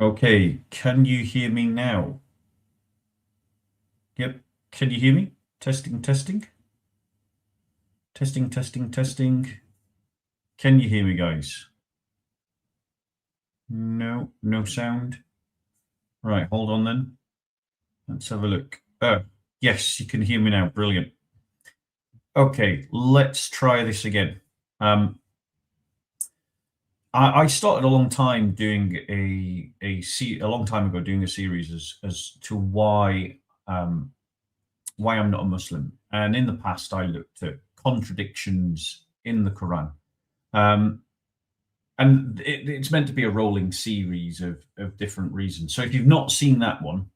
Okay, can you hear me now? Yep, can you hear me? Testing, testing. Testing, testing, testing. Can you hear me, guys? No, no sound. Right, hold on then. Let's have a look. Oh, yes, you can hear me now. Brilliant. Okay, let's try this again. I started a long time doing a long time ago doing a series as to why I'm not a Muslim, and in the past I looked at contradictions in the Quran, and it's meant to be a rolling series of different reasons. So if you've not seen that one,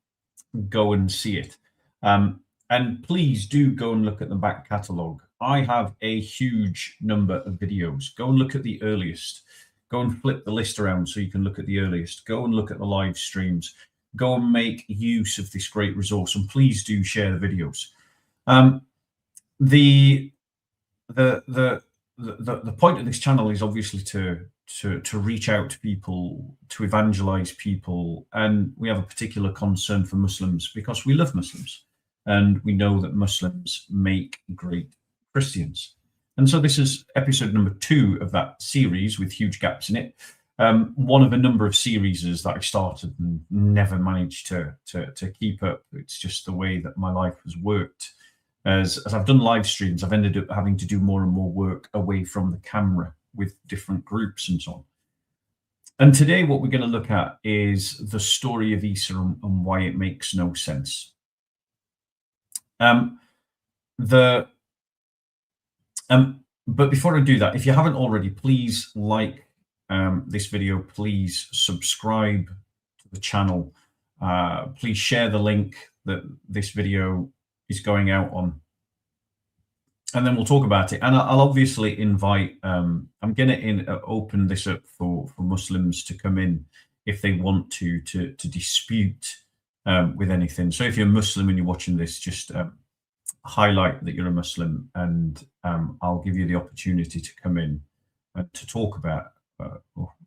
go and see it, and please do go and look at the back catalogue. I have a huge number of videos. Go and look at the earliest. Go and flip the list around so you can look at the earliest. Go and look at the live streams. Go and make use of this great resource, and please do share the videos. The point of this channel is obviously to reach out to people, to evangelize people, and we have a particular concern for Muslims because we love Muslims, and we know that Muslims make great Christians. And so this is episode number 2 of that series with huge gaps in it. One of a number of series that I started and never managed to keep up. It's just the way that my life has worked. As I've done live streams, I've ended up having to do more and more work away from the camera with different groups and so on. And today what we're going to look at is the story of Issa and why it makes no sense. But before I do that, if you haven't already, please like this video, please subscribe to the channel, please share the link that this video is going out on, and then we'll talk about it. And I'll obviously invite, I'm going to open this up for Muslims to come in if they want to dispute with anything. So if you're Muslim and you're watching this, just highlight that you're a Muslim, and I'll give you the opportunity to come in and to talk about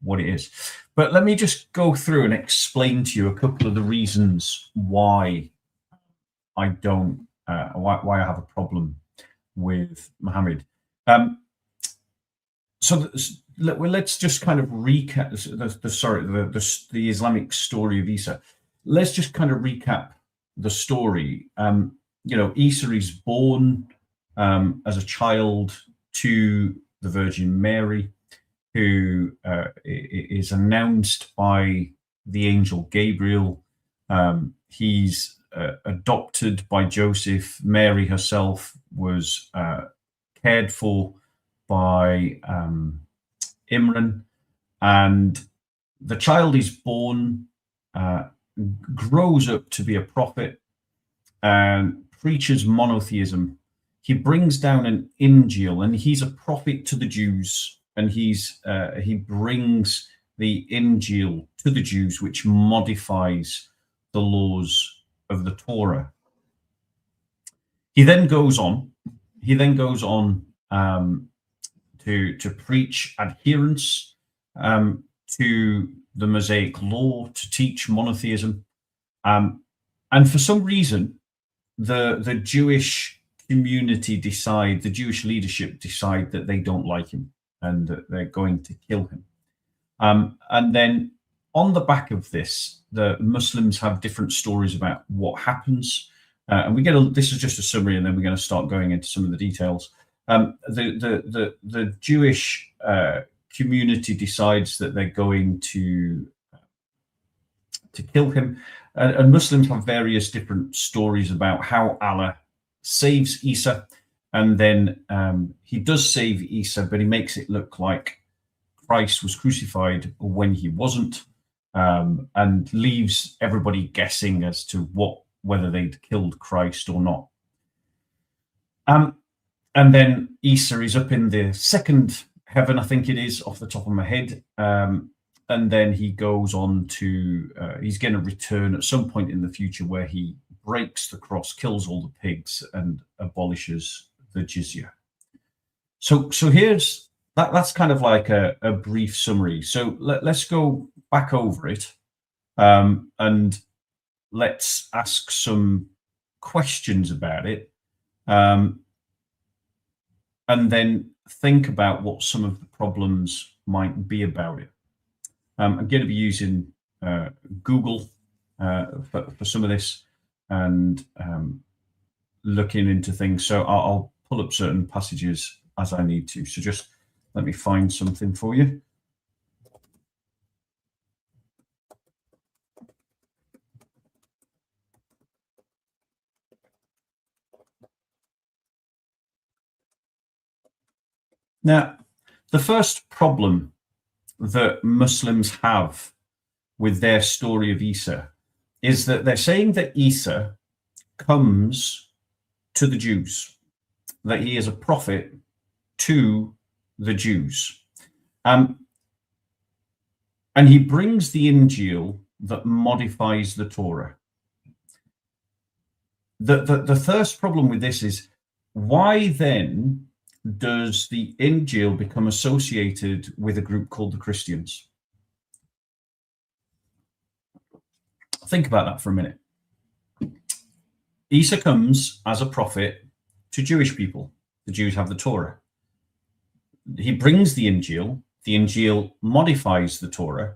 what it is. But let me just go through and explain to you a couple of the reasons why I don't, why I have a problem with Muhammad. So let's just kind of recap the Islamic story of Isa. Let's just kind of recap the story. You know, Isa is born as a child to the Virgin Mary, who is announced by the angel Gabriel. He's adopted by Joseph. Mary herself was cared for by Imran, and the child is born, grows up to be a prophet, and preaches monotheism. He brings down an Injil, and he's a prophet to the Jews, and he brings the Injil to the Jews, which modifies the laws of the Torah. He then goes on to preach adherence to the Mosaic law, to teach monotheism, and for some reason, the Jewish community the Jewish leadership decide that they don't like him and that they're going to kill him. And then on the back of this, the Muslims have different stories about what happens. And this is just a summary, and then we're going to start going into some of the details. The Jewish community decides that they're going to kill him. And Muslims have various different stories about how Allah saves Isa. And then he does save Isa, but he makes it look like Christ was crucified when he wasn't, and leaves everybody guessing as to whether they'd killed Christ or not. And then Isa is up in the second heaven, I think it is, off the top of my head. And then he goes on to, he's going to return at some point in the future where he breaks the cross, kills all the pigs, and abolishes the jizya. So here's, that's kind of like a brief summary. So let's go back over it, and let's ask some questions about it, and then think about what some of the problems might be about it. I'm going to be using Google for some of this, and looking into things. So I'll pull up certain passages as I need to. So just let me find something for you. Now, the first problem that Muslims have with their story of Isa is that they're saying that Isa comes to the Jews, that he is a prophet to the Jews. And he brings the Injil that modifies the Torah. The first problem with this is, why then does the Injil become associated with a group called the Christians? Think about that for a minute. Isa comes as a prophet to Jewish people. The Jews have the Torah. He brings the Injil modifies the Torah.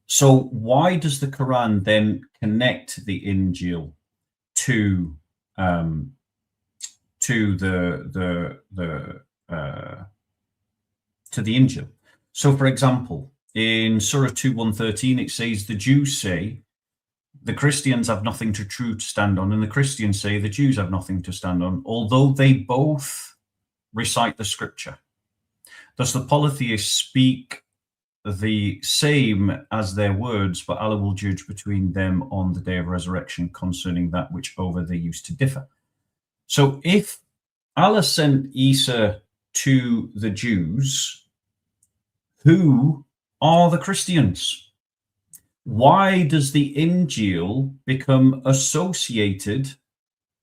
So why does the Quran then connect the Injil to the Injil? So, for example, in Surah 2:113, it says the Jews say the Christians have nothing true to stand on, and the Christians say the Jews have nothing to stand on, although they both recite the scripture. Thus the polytheists speak the same as their words, but Allah will judge between them on the day of resurrection concerning that which over they used to differ. So if Allah sent Isa to the Jews, who are the Christians? why does the Injil become associated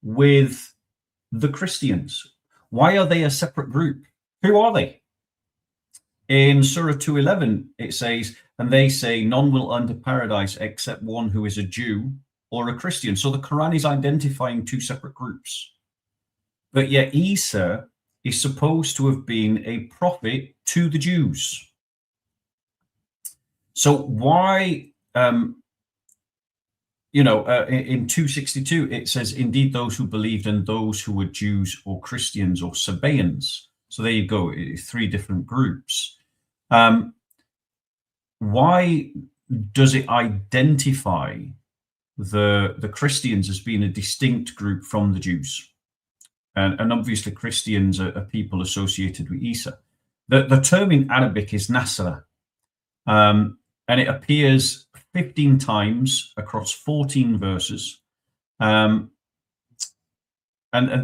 with the Christians? Why are they a separate group? Who are they? In Surah 2:11, it says, and they say, none will enter paradise except one who is a Jew or a Christian. So the Quran is identifying two separate groups. But yet Isa is supposed to have been a prophet to the Jews. So why, in 262, it says, indeed, those who believed and those who were Jews or Christians or Sabaeans. So there you go, three different groups. Why does it identify the Christians as being a distinct group from the Jews? And obviously Christians are people associated with Isa. The term in Arabic is Nasra, and it appears 15 times across 14 verses. And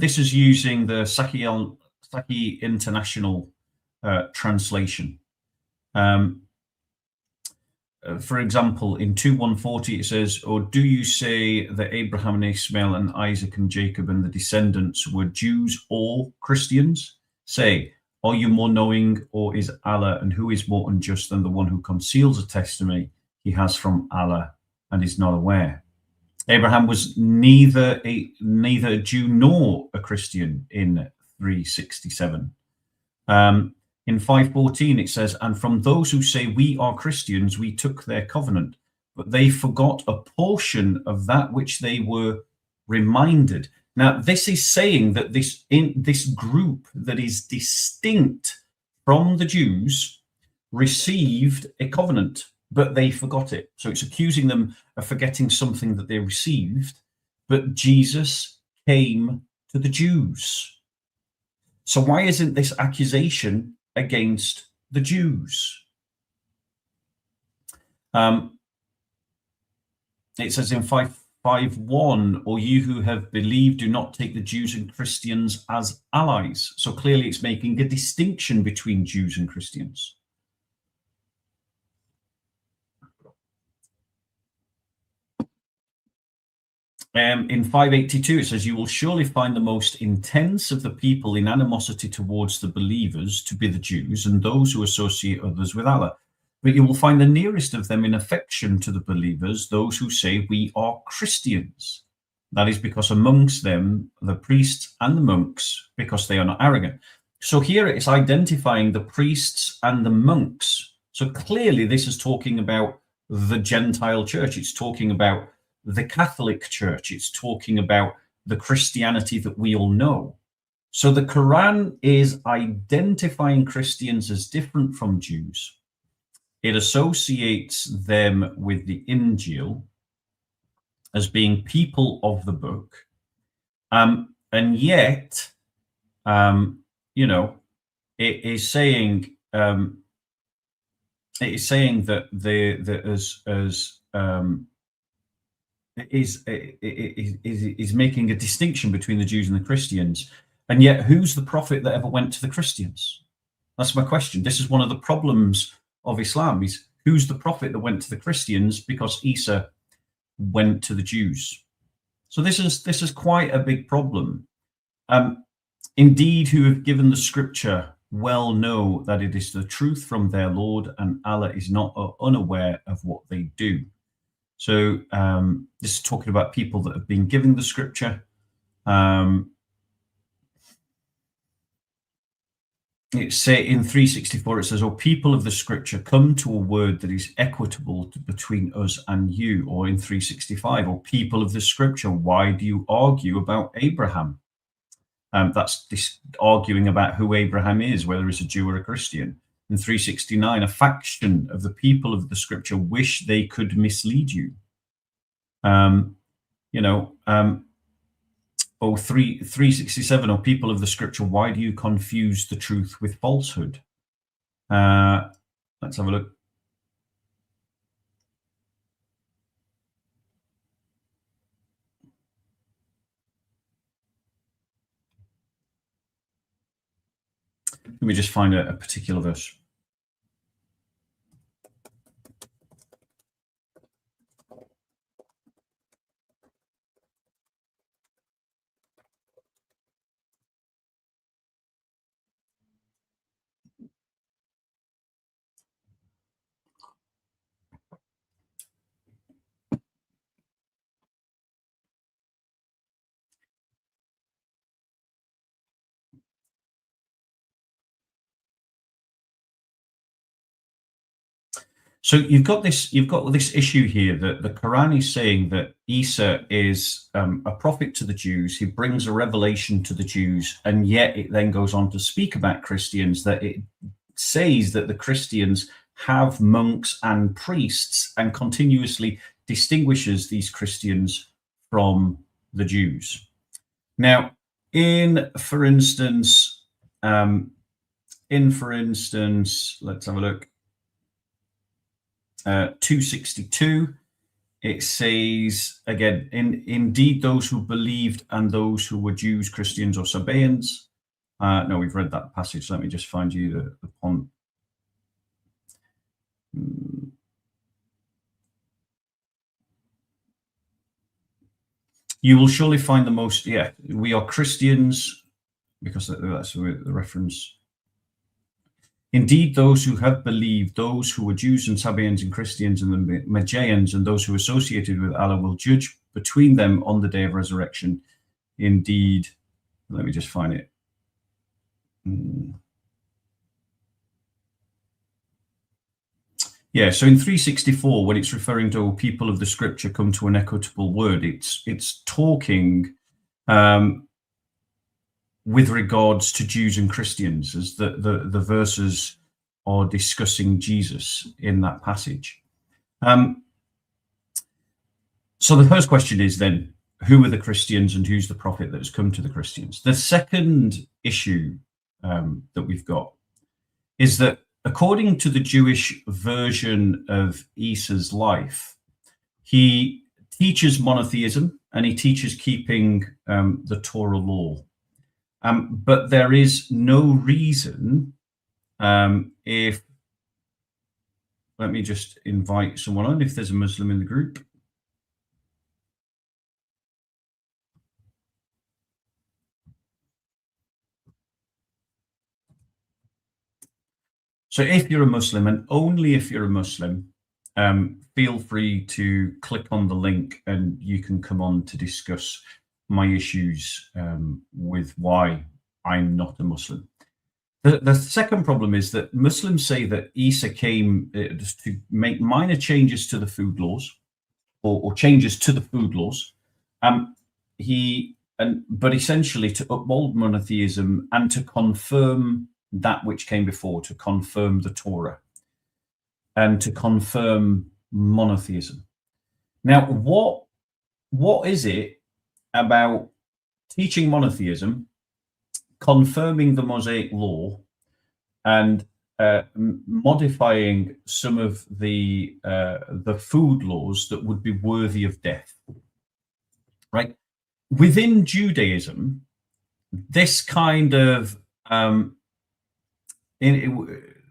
this is using the Sahih International translation. For example, in 2:140 it says, or do you say that Abraham and Ishmael and Isaac and Jacob and the descendants were Jews or Christians? Say, are you more knowing, or is Allah, and who is more unjust than the one who conceals a testimony he has from Allah and is not aware? Abraham was neither a Jew nor a Christian in 367. In 5:14 it says, and from those who say we are Christians, we took their covenant, but they forgot a portion of that which they were reminded. Now, this is saying that this group that is distinct from the Jews received a covenant, but they forgot it. So it's accusing them of forgetting something that they received, but Jesus came to the Jews. So why isn't this accusation against the Jews? It says in 5:1, or you who have believed, do not take the Jews and Christians as allies. So clearly it's making a distinction between Jews and Christians. In 5:82, it says, you will surely find the most intense of the people in animosity towards the believers to be the Jews and those who associate others with Allah. But you will find the nearest of them in affection to the believers, those who say we are Christians. That is because amongst them, the priests and the monks, because they are not arrogant. So here it's identifying the priests and the monks. So clearly this is talking about the Gentile church. It's talking about the Catholic Church. It's talking about the Christianity that we all know. So the Quran is identifying Christians as different from Jews. It associates them with the Injil as being people of the book. And yet, it is saying that is making a distinction between the Jews and the Christians. And yet, who's the prophet that ever went to the Christians? That's my question. This is one of the problems of Islam, is who's the prophet that went to the Christians, because Isa went to the Jews. So this is quite a big problem. Indeed, who have given the scripture well know that it is the truth from their Lord, and Allah is not unaware of what they do. So this is talking about people that have been given the scripture. It say in 364, it says, "O people of the scripture, come to a word that is equitable between us and you." Or in 365, "O people of the scripture, why do you argue about Abraham?" That's this arguing about who Abraham is, whether he's a Jew or a Christian. In 369, "A faction of the people of the scripture wish they could mislead you." 367, "O people of the scripture, why do you confuse the truth with falsehood?" Let's have a look. Let me just find a particular verse. So you've got this issue here that the Quran is saying that Isa is a prophet to the Jews. He brings a revelation to the Jews, and yet it then goes on to speak about Christians, that it says that the Christians have monks and priests, and continuously distinguishes these Christians from the Jews. Now, for instance, let's have a look. 262, it says again, indeed those who believed and those who were Jews, Christians, or Sabaeans. No, we've read that passage. Let me just find you the point. You will surely find the most, we are Christians, because that's the reference. Indeed, those who have believed, those who were Jews and Sabaeans and Christians and the Magians and those who associated with Allah will judge between them on the day of resurrection. Indeed, let me just find it. Yeah, so in 364, when it's referring to people of the scripture come to an equitable word, it's talking with regards to Jews and Christians, as the verses are discussing Jesus in that passage. So the first question is then, who are the Christians and who's the prophet that has come to the Christians? The second issue that we've got is that according to the Jewish version of Issa's life, he teaches monotheism and he teaches keeping the Torah law. But there is no reason let me just invite someone on if there's a Muslim in the group. So if you're a Muslim, and only if you're a Muslim, feel free to click on the link and you can come on to discuss my issues with why I'm not a Muslim. The second problem is that Muslims say that Isa came to make minor changes to the food laws, or changes to the food laws. But essentially to uphold monotheism and to confirm that which came before, to confirm the Torah and to confirm monotheism. Now, what is it about teaching monotheism, confirming the Mosaic law, and modifying some of the food laws that would be worthy of death? Right? Within Judaism, this kind of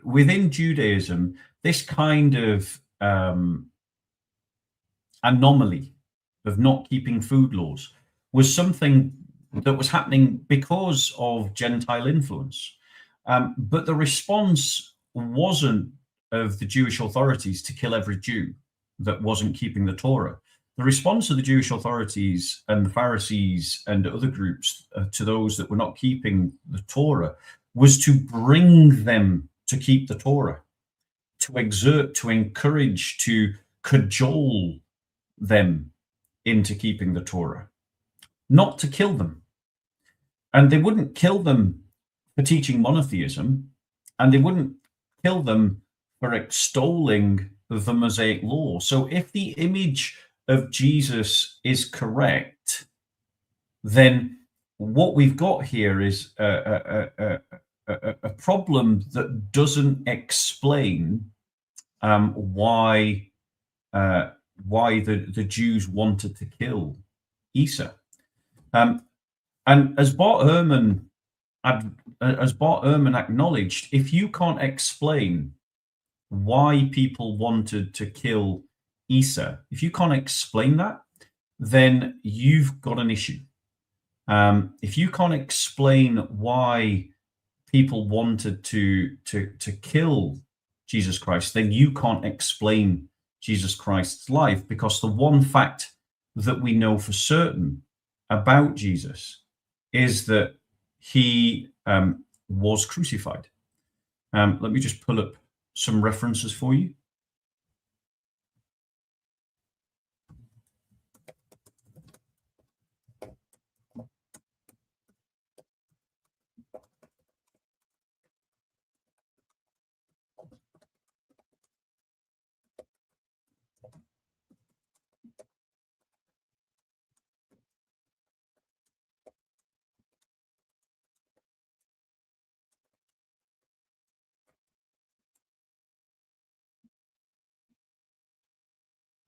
within Judaism, this kind of anomaly of not keeping food laws was something that was happening because of Gentile influence. But the response wasn't of the Jewish authorities to kill every Jew that wasn't keeping the Torah. The response of the Jewish authorities and the Pharisees and other groups to those that were not keeping the Torah was to bring them to keep the Torah, to exert, to encourage, to cajole them into keeping the Torah, not to kill them. And they wouldn't kill them for teaching monotheism, and they wouldn't kill them for extolling the Mosaic law. So if the image of Jesus is correct, then what we've got here is a problem that doesn't explain why the Jews wanted to kill Isa. And as Bart Ehrman acknowledged, if you can't explain why people wanted to kill Isa, if you can't explain that, then you've got an issue. If you can't explain why people wanted to kill Jesus Christ, then you can't explain Jesus Christ's life, because the one fact that we know for certain about Jesus is that he was crucified. Let me just pull up some references for you.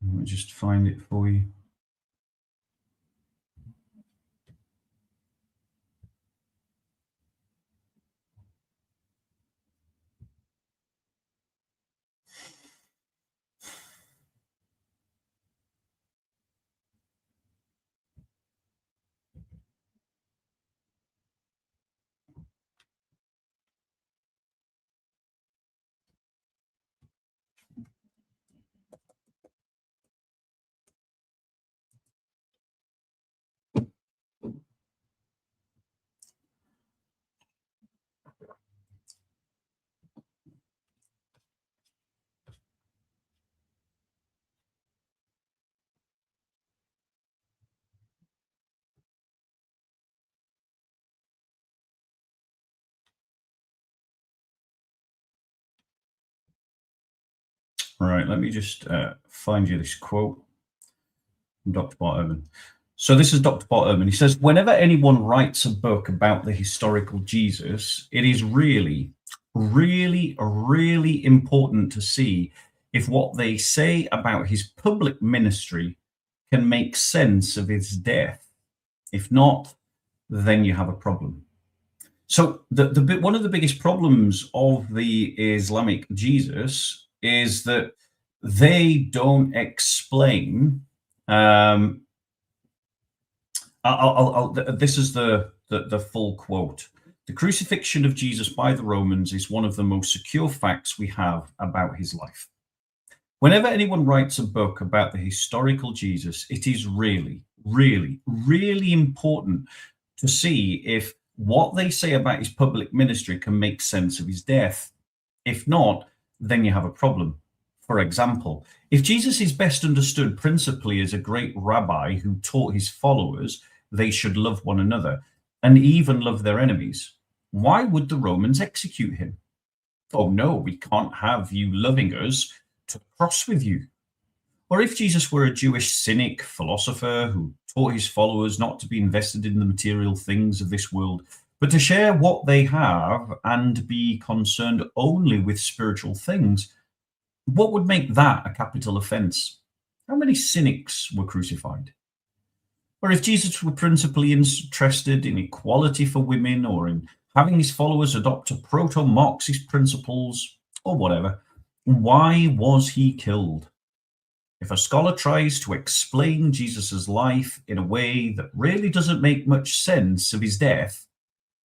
Let me just find it for you. Right, let me just find you this quote from Dr. Bart Ehrman. So this is Dr. Bart Ehrman. He says, whenever anyone writes a book about the historical Jesus, it is really, really, really important to see if what they say about his public ministry can make sense of his death. If not, then you have a problem. So one of the biggest problems of the Islamic Jesus is that they don't explain. This is the full quote. The crucifixion of Jesus by the Romans is one of the most secure facts we have about his life. Whenever anyone writes a book about the historical Jesus, it is really, really, really important to see if what they say about his public ministry can make sense of his death. If not, then you have a problem. For example, if Jesus is best understood principally as a great rabbi who taught his followers they should love one another and even love their enemies, why would the Romans execute him? Oh no, we can't have you loving us to the cross with you. Or if Jesus were a Jewish cynic philosopher who taught his followers not to be invested in the material things of this world, but to share what they have and be concerned only with spiritual things, what would make that a capital offense? How many cynics were crucified? Or if Jesus were principally interested in equality for women or in having his followers adopt a proto-Marxist principles or whatever, why was he killed? If a scholar tries to explain Jesus's life in a way that really doesn't make much sense of his death,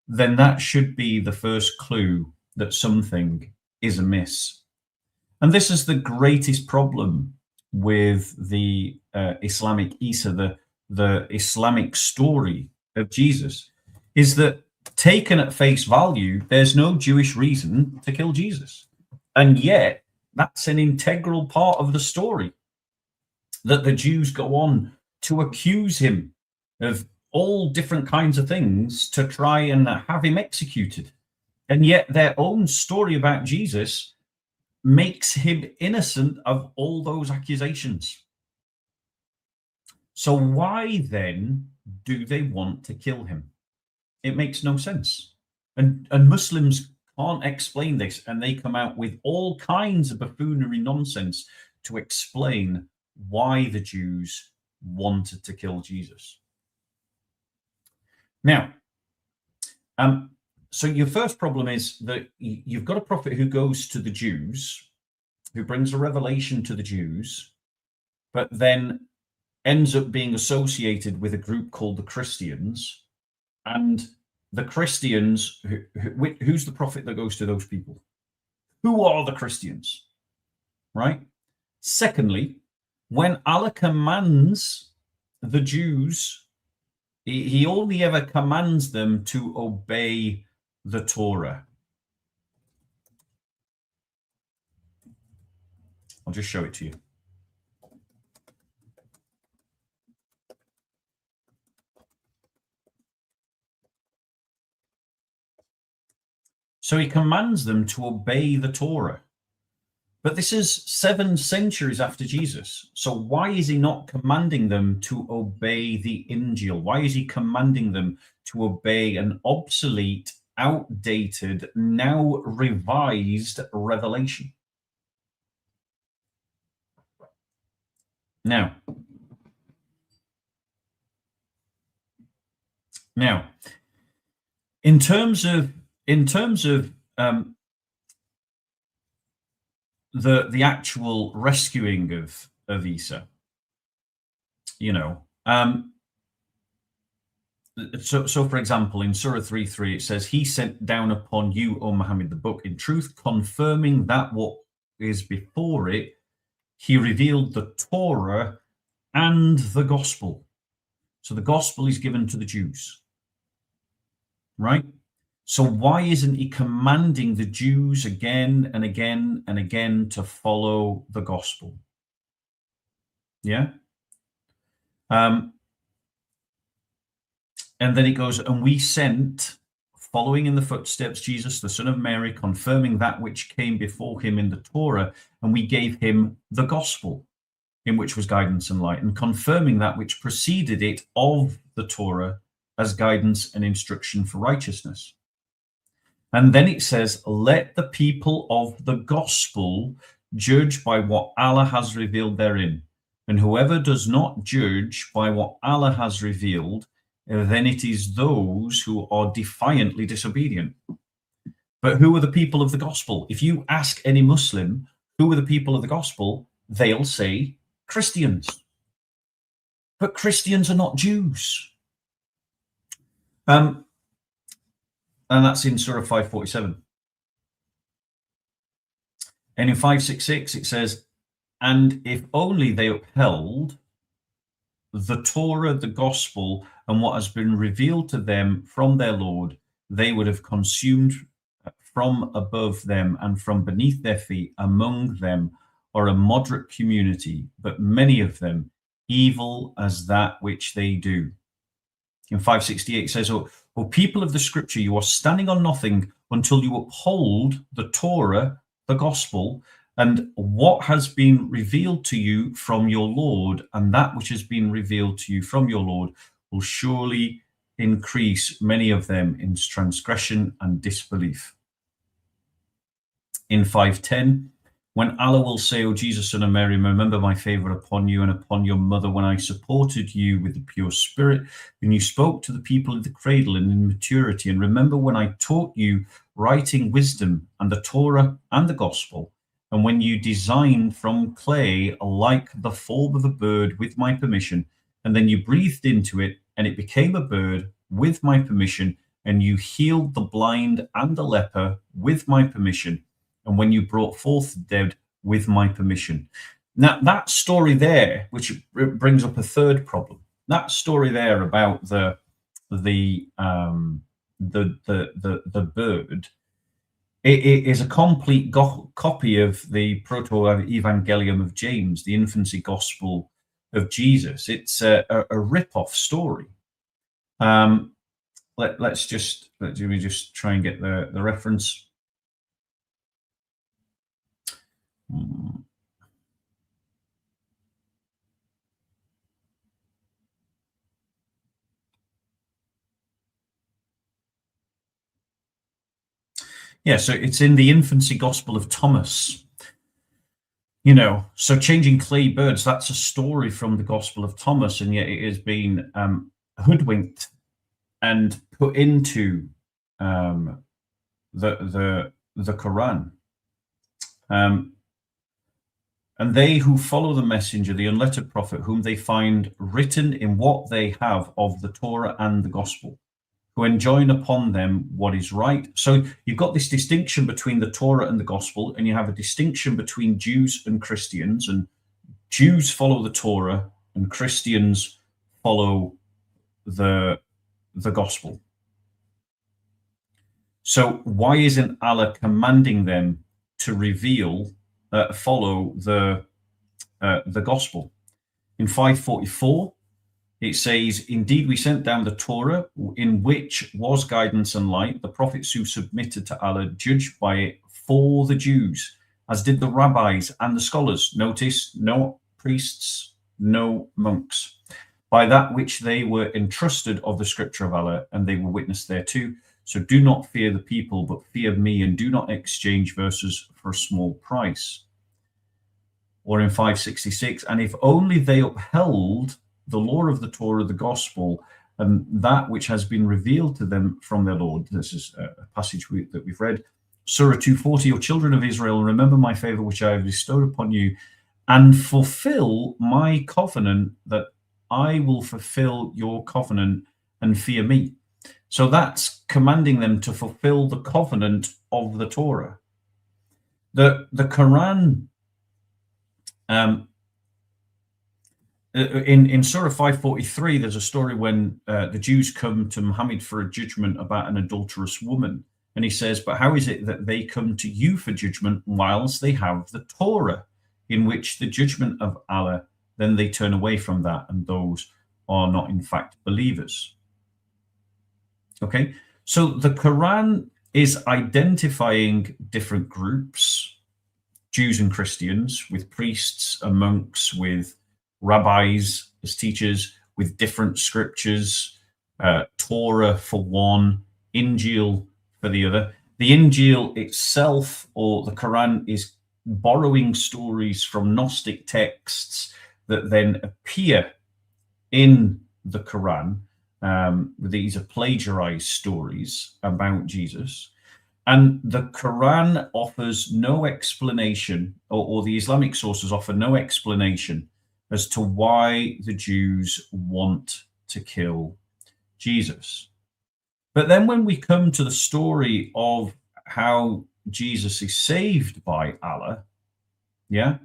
then that should be the first clue that something is amiss. And this is the greatest problem with the Islamic Issa, the Islamic story of Jesus, is that taken at face value, there's no Jewish reason to kill Jesus. And yet, that's an integral part of the story, that the Jews go on to accuse him of all different kinds of things to try and have him executed. And yet their own story about Jesus makes him innocent of all those accusations. So why then do they want to kill him? It makes no sense. And Muslims can't explain this, and they come out with all kinds of buffoonery nonsense to explain why the Jews wanted to kill Jesus. Now, so your first problem is that you've got a prophet who goes to the Jews, who brings a revelation to the Jews, but then ends up being associated with a group called the Christians. And the Christians, who's the prophet that goes to those people? Who are the Christians? Right? Secondly, when Allah commands the Jews, he only ever commands them to obey the Torah. I'll just show it to you. So he commands them to obey the Torah. But this is 7 centuries after Jesus. So why is he not commanding them to obey the Injil? Why is he commanding them to obey an obsolete, outdated, now revised revelation? Now, in terms of the actual rescuing of Issa, so for example, in Surah 3:3, it says, "He sent down upon you, O Muhammad, the book in truth, confirming that what is before it. He revealed the Torah and the gospel." So the gospel is given to the Jews, right? So why isn't he commanding the Jews again and again and again to follow the gospel? Yeah. And then it goes, "And we sent, following in the footsteps, Jesus, the son of Mary, confirming that which came before him in the Torah, and we gave him the gospel, in which was guidance and light, and confirming that which preceded it of the Torah as guidance and instruction for righteousness." And then it says, "Let the people of the gospel judge by what Allah has revealed therein. And whoever does not judge by what Allah has revealed, then it is those who are defiantly disobedient." But who are the people of the gospel? If you ask any Muslim, who are the people of the gospel, they'll say Christians. But Christians are not Jews. And that's in Surah 547. And in 566, it says, "And if only they upheld the Torah, the gospel, and what has been revealed to them from their Lord, they would have consumed from above them and from beneath their feet among them are a moderate community, but many of them evil as that which they do." In 568, it says, "O people of the scripture, you are standing on nothing until you uphold the Torah, the gospel, and what has been revealed to you from your Lord, and that which has been revealed to you from your Lord will surely increase many of them in transgression and disbelief." In 510, "When Allah will say, O Jesus, son of Mary, remember my favor upon you and upon your mother when I supported you with the pure spirit, when you spoke to the people of the cradle and in maturity, and remember when I taught you writing wisdom and the Torah and the gospel, and when you designed from clay like the form of a bird with my permission, and then you breathed into it and it became a bird with my permission, and you healed the blind and the leper with my permission, and when you brought forth the dead with my permission." Now that story there, which brings up a third problem, that story there about the bird, it is a complete copy of the proto-evangelium of James, the infancy gospel of Jesus. It's a rip-off story. Let me just try and get the reference. Yeah, so it's in the infancy gospel of Thomas. So changing clay birds, that's a story from the gospel of Thomas, and yet it has been hoodwinked and put into the Quran. "And they who follow the messenger, the unlettered prophet, whom they find written in what they have of the Torah and the gospel, who enjoin upon them what is right." So you've got this distinction between the Torah and the gospel, and you have a distinction between Jews and Christians, and Jews follow the Torah and Christians follow the gospel. So why isn't Allah commanding them to follow the gospel? In 544, it says, "Indeed, we sent down the Torah, in which was guidance and light. The prophets who submitted to Allah judged by it for the Jews, as did the rabbis and the scholars." Notice, no priests, no monks. "By that which they were entrusted of the scripture of Allah, and they were witness thereto. So do not fear the people, but fear me, and do not exchange verses for a small price." or in 566, and if only they upheld the law of the Torah, the gospel, and that which has been revealed to them from their Lord. This is a passage that we've read. Surah 240, O children of Israel, remember my favor which I have bestowed upon you, and fulfill my covenant, that I will fulfill your covenant, and fear me. So that's commanding them to fulfill the covenant of the Torah. The Quran, in Surah 543, there's a story when the Jews come to Muhammad for a judgment about an adulterous woman. And he says, but how is it that they come to you for judgment whilst they have the Torah, in which the judgment of Allah, then they turn away from that, and those are not in fact believers. Okay, so the Quran is identifying different groups, Jews and Christians, with priests and monks, with rabbis as teachers, with different scriptures, Torah for one, Injil for the other. The Injil itself, or the Quran, is borrowing stories from Gnostic texts that then appear in the Quran. These are plagiarized stories about Jesus. And the Quran offers no explanation, or the Islamic sources offer no explanation as to why the Jews want to kill Jesus. But then when we come to the story of how Jesus is saved by Allah, yeah,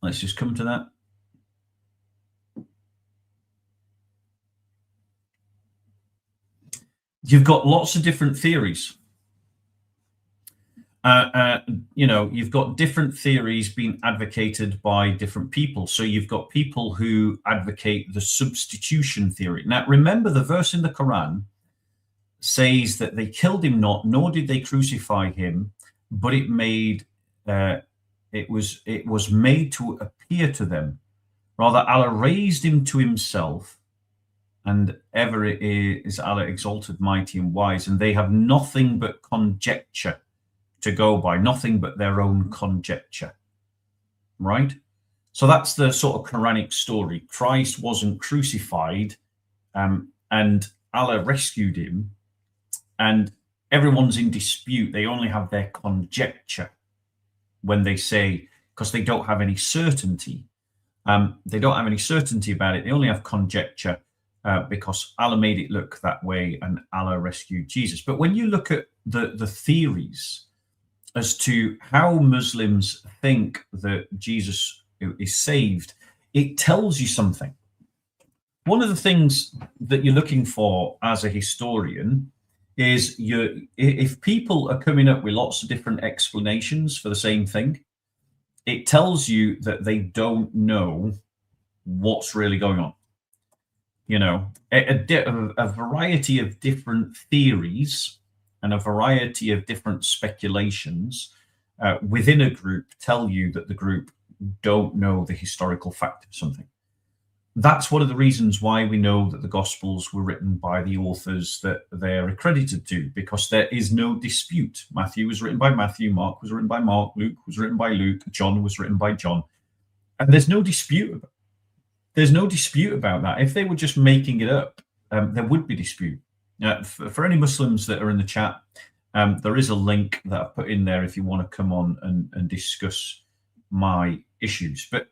let's just come to that. You've got lots of different theories. You've got different theories being advocated by different people. So you've got people who advocate the substitution theory. Now, remember, the verse in the Quran says that they killed him not, nor did they crucify him, but it was made to appear to them. Rather, Allah raised him to himself, and ever is Allah exalted, mighty, and wise, and they have nothing but conjecture to go by, nothing but their own conjecture, right? So that's the sort of Quranic story. Christ wasn't crucified, and Allah rescued him, and everyone's in dispute. They only have their conjecture when they say, because they don't have any certainty. They don't have any certainty about it. They only have conjecture because Allah made it look that way, and Allah rescued Jesus. But when you look at the theories as to how Muslims think that Jesus is saved, it tells you something. One of the things that you're looking for as a historian is if people are coming up with lots of different explanations for the same thing, it tells you that they don't know what's really going on. You know, a variety of different theories and a variety of different speculations within a group tell you that the group don't know the historical fact of something. That's one of the reasons why we know that the Gospels were written by the authors that they're accredited to, because there is no dispute. Matthew was written by Matthew, Mark was written by Mark, Luke was written by Luke, John was written by John. And there's no dispute. There's no dispute about that. If they were just making it up, there would be dispute. For any Muslims that are in the chat, there is a link that I've put in there if you want to come on and discuss my issues. But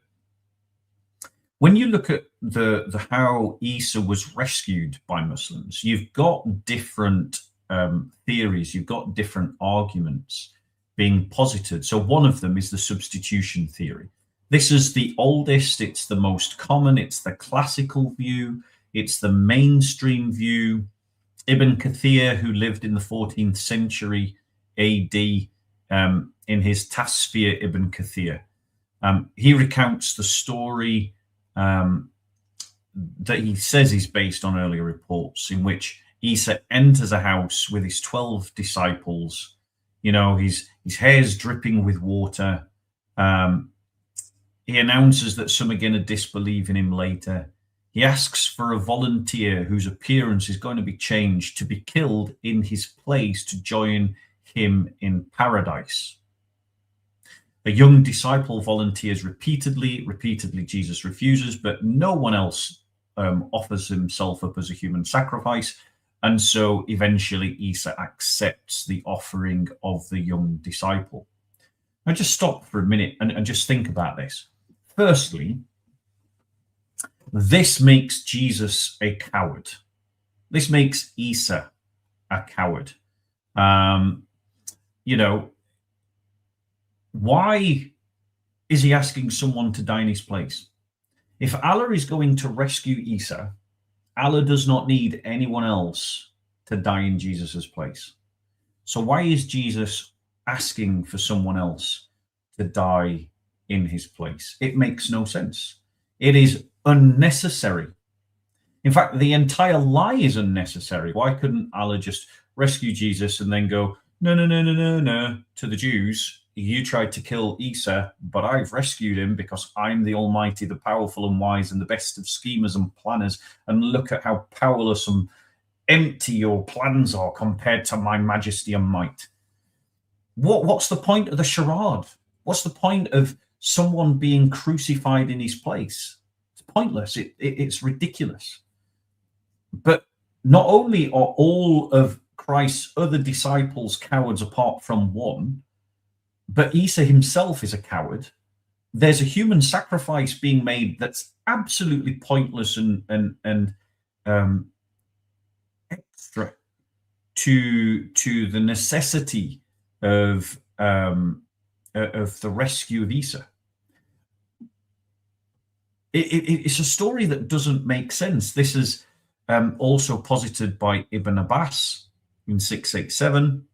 when you look at the how Issa was rescued by Muslims, you've got different theories, you've got different arguments being posited. So one of them is the substitution theory. This is the oldest, it's the most common, it's the classical view, it's the mainstream view. Ibn Kathir, who lived in the 14th century AD, in his Tasfir Ibn Kathir, he recounts the story that he says is based on earlier reports, in which Issa enters a house with his 12 disciples. You know, his hair's dripping with water. He announces that some are going to disbelieve in him later. He asks for a volunteer whose appearance is going to be changed to be killed in his place to join him in paradise. The young disciple volunteers repeatedly. Jesus refuses, but no one else offers himself up as a human sacrifice. And so eventually Issa accepts the offering of the young disciple. Now just stop for a minute and just think about this. Firstly, this makes Jesus a coward. This makes Issa a coward. Why is he asking someone to die in his place? If Allah is going to rescue Issa, Allah does not need anyone else to die in Jesus's place. So why is Jesus asking for someone else to die in his place? It makes no sense. It is unnecessary. In fact, the entire lie is unnecessary. Why couldn't Allah just rescue Jesus and then go, no, to the Jews? You tried to kill Issa, but I've rescued him because I'm the Almighty, the powerful and wise, and the best of schemers and planners. And look at how powerless and empty your plans are compared to my majesty and might. What's the point of the charade? What's the point of someone being crucified in his place? It's pointless. It's ridiculous. But not only are all of Christ's other disciples cowards apart from one, but Issa himself is a coward. There's a human sacrifice being made that's absolutely pointless and extra to the necessity of the rescue of Issa. It's a story that doesn't make sense. This is also posited by Ibn Abbas in 687.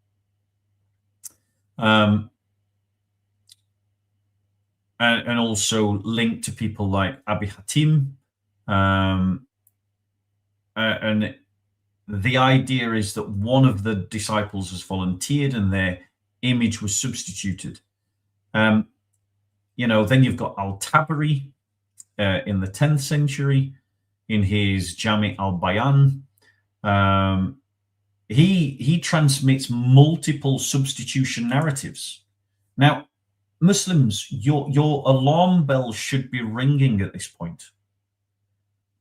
And also linked to people like Abi Hatim. And the idea is that one of the disciples has volunteered and their image was substituted. Then you've got Al-Tabari in the 10th century in his Jami al-Bayan. He transmits multiple substitution narratives. Now, Muslims, your alarm bell should be ringing at this point.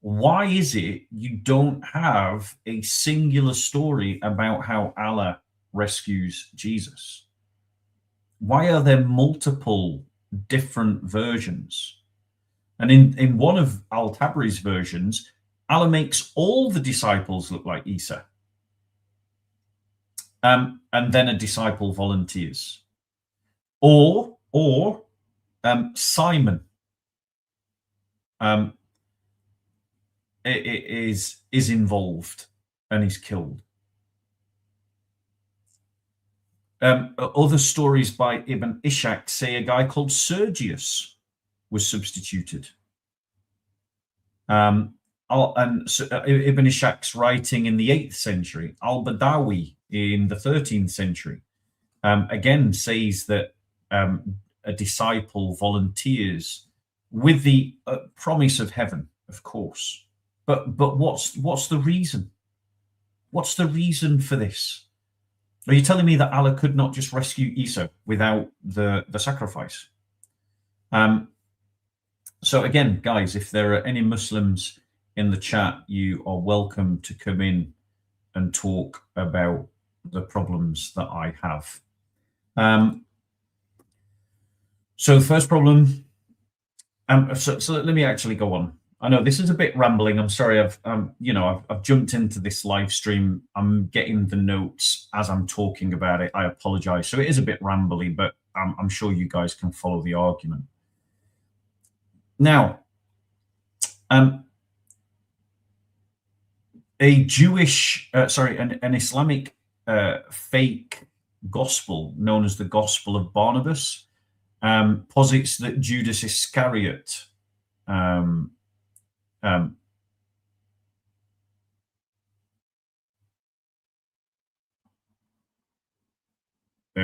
Why is it you don't have a singular story about how Allah rescues Jesus? Why are there multiple different versions? And in one of Al-Tabari's versions, Allah makes all the disciples look like Issa. And then a disciple volunteers. Or Simon is involved and is killed. Other stories by Ibn Ishaq say a guy called Sergius was substituted. And Ibn Ishaq's writing in the 8th century, Al-Badawi in the 13th century, again says that a disciple volunteers with the promise of heaven, of course. But what's the reason? What's the reason for this? Are you telling me that Allah could not just rescue Issa without the sacrifice? So again, guys, if there are any Muslims in the chat, you are welcome to come in and talk about the problems that I have. So the first problem, so let me actually go on. I know this is a bit rambling. I'm sorry. I've jumped into this live stream. I'm getting the notes as I'm talking about it. I apologize. So it is a bit rambly, but I'm sure you guys can follow the argument. Now, an Islamic fake gospel known as the Gospel of Barnabas posits that Judas Iscariot bear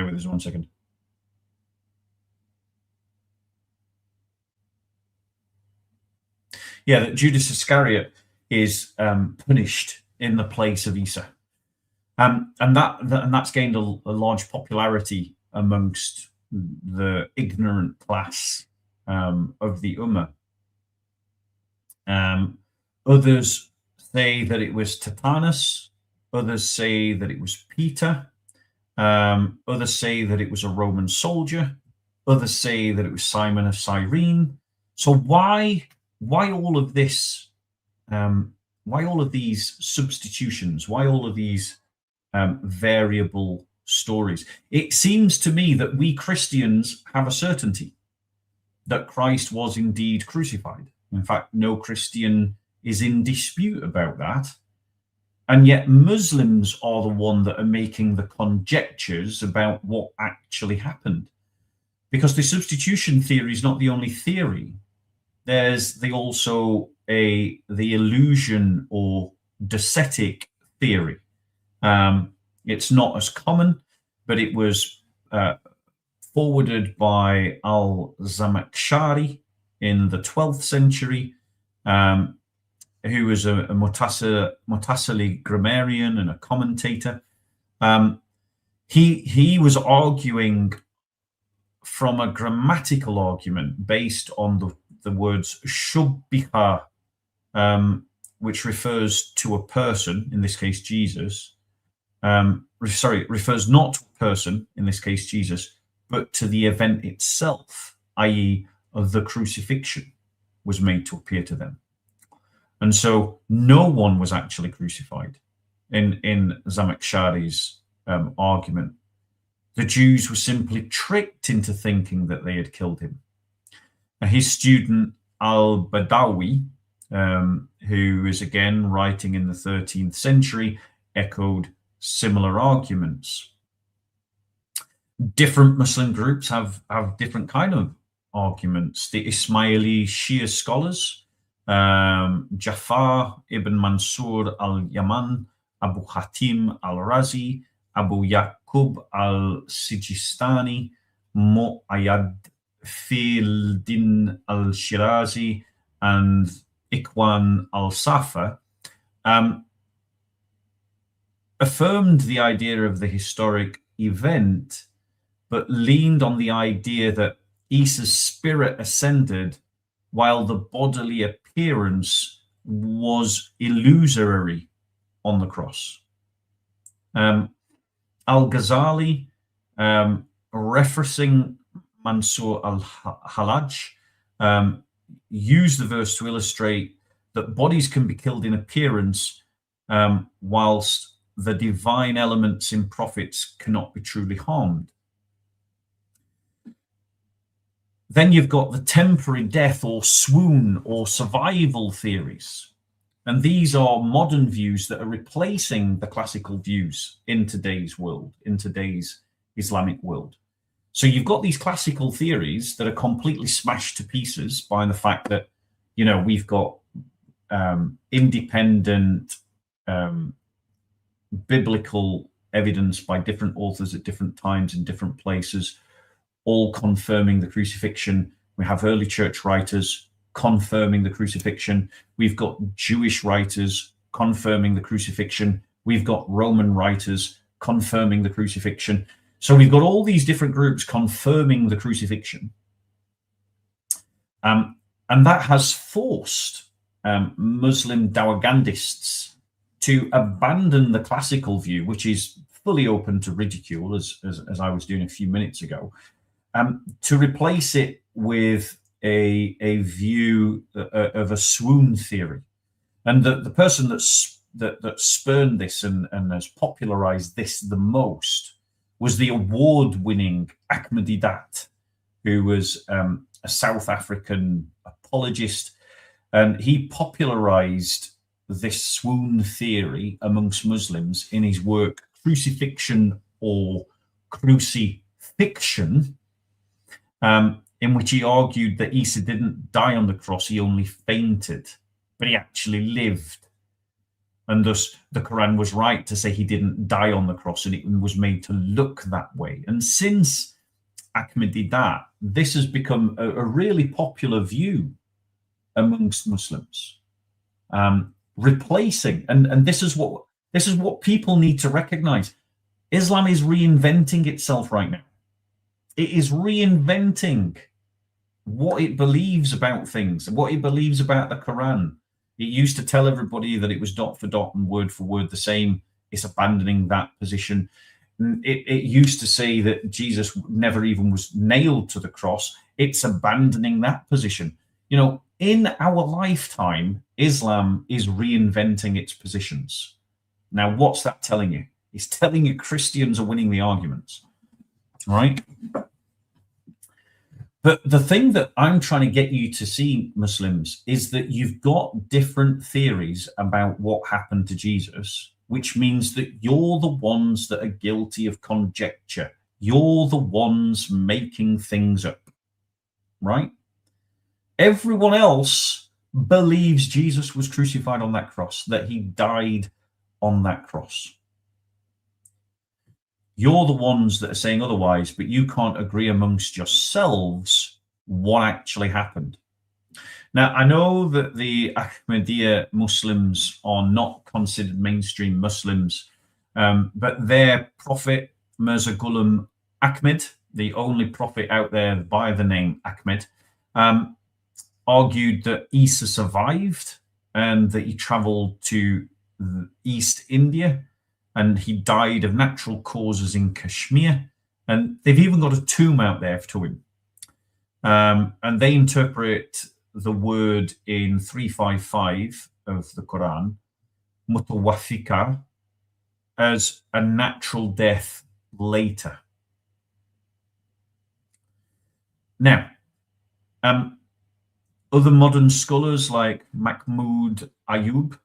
with us 1 second. Yeah, that Judas Iscariot is punished in the place of Issa. And that's gained a large popularity amongst the ignorant class of the Ummah. Others say that it was Titanus. Others say that it was Peter. Others say that it was a Roman soldier. Others say that it was Simon of Cyrene. So why all of this? Why all of these substitutions? Why all of these variable stories? It seems to me that we Christians have a certainty that Christ was indeed crucified. In fact, no Christian is in dispute about that. And yet Muslims are the one that are making the conjectures about what actually happened. Because the substitution theory is not the only theory. There's also the illusion or docetic theory. It's not as common, but it was forwarded by al-Zamakhshari in the 12th century, who was a Mu'tazili grammarian and a commentator. He was arguing from a grammatical argument based on the words shubbiha, which refers to a person, in this case Jesus. Refers not to a person, in this case Jesus, but to the event itself, i.e. of the crucifixion was made to appear to them. And so no one was actually crucified in Zamakhshari's argument. The Jews were simply tricked into thinking that they had killed him. And his student al-Badawi, who is again writing in the 13th century, echoed similar arguments. Different Muslim groups have different kind of arguments. The Ismaili Shia scholars, Jafar ibn Mansur al-Yaman, Abu Hatim al-Razi, Abu Yaqub al-Sijistani, Mu'ayyad Fil-Din al-Shirazi, and Ikhwan al-Safa, affirmed the idea of the historic event, but leaned on the idea that Issa's spirit ascended while the bodily appearance was illusory on the cross. Al-Ghazali, referencing Mansur al-Hallaj, used the verse to illustrate that bodies can be killed in appearance, whilst the divine elements in prophets cannot be truly harmed. Then you've got the temporary death or swoon or survival theories. And these are modern views that are replacing the classical views in today's world, in today's Islamic world. So you've got these classical theories that are completely smashed to pieces by the fact that, you know, we've got independent biblical evidence by different authors at different times in different places, all confirming the crucifixion. We have early church writers confirming the crucifixion. We've got Jewish writers confirming the crucifixion. We've got Roman writers confirming the crucifixion. So we've got all these different groups confirming the crucifixion. And that has forced Muslim Dawagandists to abandon the classical view, which is fully open to ridicule, as I was doing a few minutes ago, to replace it with a view of a swoon theory. And the person that spurned this and has popularized this the most was the award-winning Ahmadinejad, who was a South African apologist, and he popularized this swoon theory amongst Muslims in his work Crucifixion or Crucifixion, in which he argued that Isa didn't die on the cross, he only fainted, but he actually lived. And thus the Quran was right to say he didn't die on the cross, and it was made to look that way. And since Ahmadinejad, this has become a really popular view amongst Muslims, replacing, and this is what people need to recognize. Islam is reinventing itself right now. It is reinventing what it believes about things, what it believes about the Quran. It used to tell everybody that it was dot for dot and word for word the same. It's abandoning that position. It used to say that Jesus never even was nailed to the cross. It's abandoning that position. You know, in our lifetime, Islam is reinventing its positions. Now, what's that telling you? It's telling you Christians are winning the arguments, right? But the thing that I'm trying to get you to see, Muslims, is that you've got different theories about what happened to Jesus, which means that you're the ones that are guilty of conjecture. You're the ones making things up, right? Everyone else believes Jesus was crucified on that cross, that he died on that cross. You're the ones that are saying otherwise, but you can't agree amongst yourselves what actually happened. Now, I know that the Ahmadiyya Muslims are not considered mainstream Muslims, but their prophet, Mirza Ghulam Ahmed, the only prophet out there by the name Ahmed, argued that Issa survived and that he traveled to East India and he died of natural causes in Kashmir. And they've even got a tomb out there to him. And they interpret the word in 355 of the Quran, mutawafika, as a natural death later. Now, other modern scholars like Mahmoud Ayub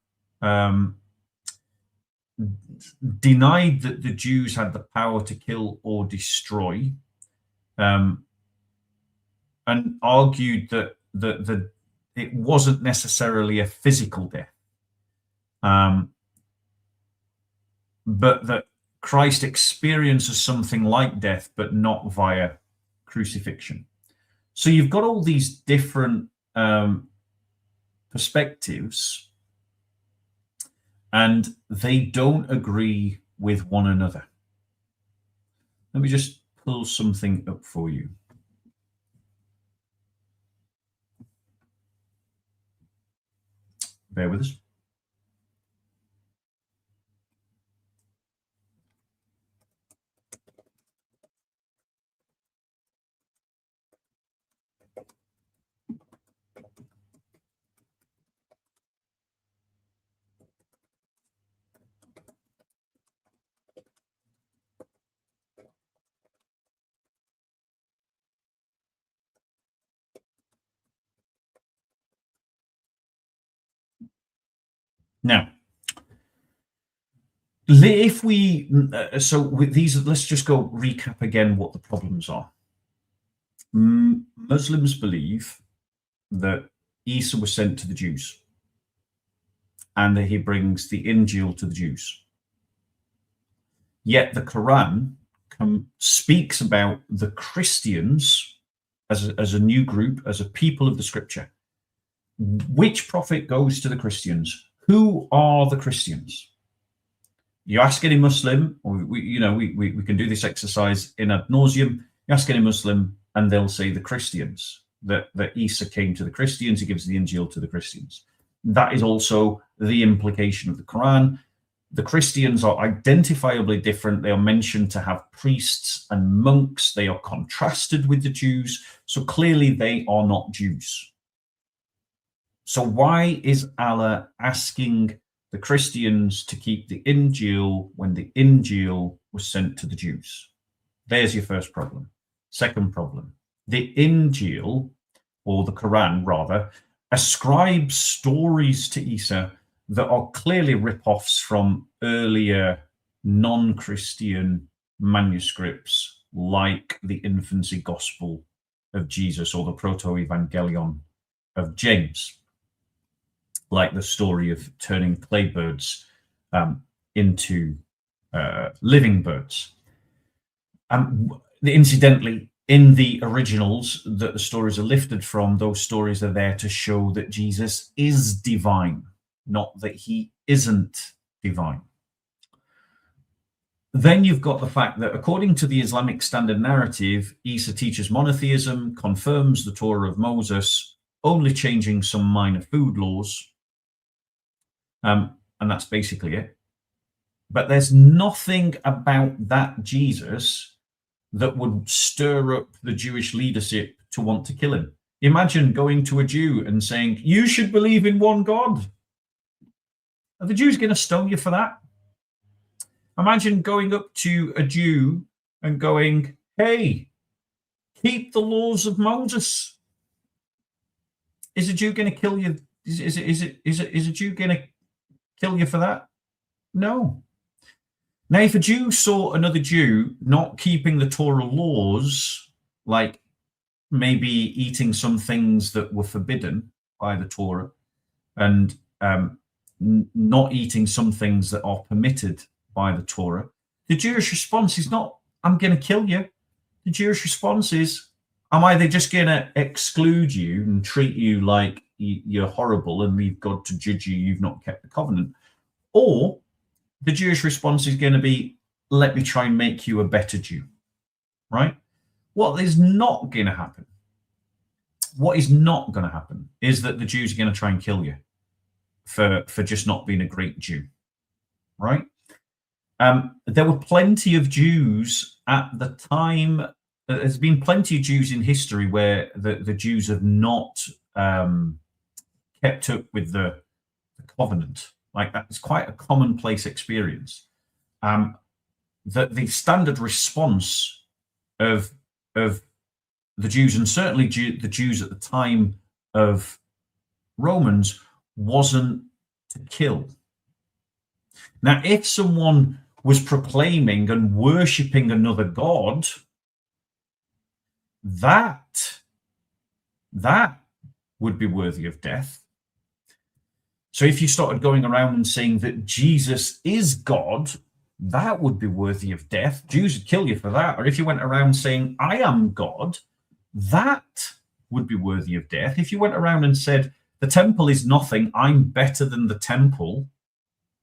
denied that the Jews had the power to kill or destroy, and argued that it wasn't necessarily a physical death, but that Christ experiences something like death, but not via crucifixion. So you've got all these different perspectives, and they don't agree with one another. Let me just pull something up for you. Bear with us. Now, if we, so with these, let's just go recap again what the problems are. Muslims believe that Isa was sent to the Jews and that he brings the Injil to the Jews. Yet the Quran speaks about the Christians as a new group, as a people of the scripture. Which prophet goes to the Christians? Who are the Christians? You ask any Muslim, or we can do this exercise in ad nauseum. You ask any Muslim, and they'll say the Christians. That Isa came to the Christians. He gives the Injil to the Christians. That is also the implication of the Quran. The Christians are identifiably different. They are mentioned to have priests and monks. They are contrasted with the Jews. So clearly, they are not Jews. So why is Allah asking the Christians to keep the Injil when the Injil was sent to the Jews? There's your first problem. Second problem, the Injil, or the Quran rather, ascribes stories to Isa that are clearly rip-offs from earlier non-Christian manuscripts like the infancy gospel of Jesus or the proto-evangelion of James, like the story of turning clay birds into living birds. Incidentally, in the originals that the stories are lifted from, those stories are there to show that Jesus is divine, not that he isn't divine. Then you've got the fact that according to the Islamic standard narrative, Isa teaches monotheism, confirms the Torah of Moses, only changing some minor food laws. And that's basically it. But there's nothing about that Jesus that would stir up the Jewish leadership to want to kill him. Imagine going to a Jew and saying, you should believe in one God. Are the Jews going to stone you for that? Imagine going up to a Jew and going, hey, keep the laws of Moses. Is a Jew going to kill you? Is a Jew going to kill you for that? No. Now, if a Jew saw another Jew not keeping the Torah laws, like maybe eating some things that were forbidden by the Torah, and not eating some things that are permitted by the Torah, the Jewish response is not, I'm going to kill you. The Jewish response is, I'm either just going to exclude you and treat you like you're horrible and leave God to judge you, you've not kept the covenant, or the Jewish response is going to be, let me try and make you a better Jew, right? What is not going to happen, is that the Jews are going to try and kill you for just not being a great Jew, right? There were plenty of Jews at the time. There's been plenty of Jews in history where the Jews have not kept up with the covenant. Like, that's quite a commonplace experience. The standard response of the Jews, and certainly the Jews at the time of Romans, wasn't to kill. Now, if someone was proclaiming and worshipping another god, that would be worthy of death. So if you started going around and saying that Jesus is God, that would be worthy of death. Jews would kill you for that. Or if you went around saying, I am God, that would be worthy of death. If you went around and said, the temple is nothing, I'm better than the temple,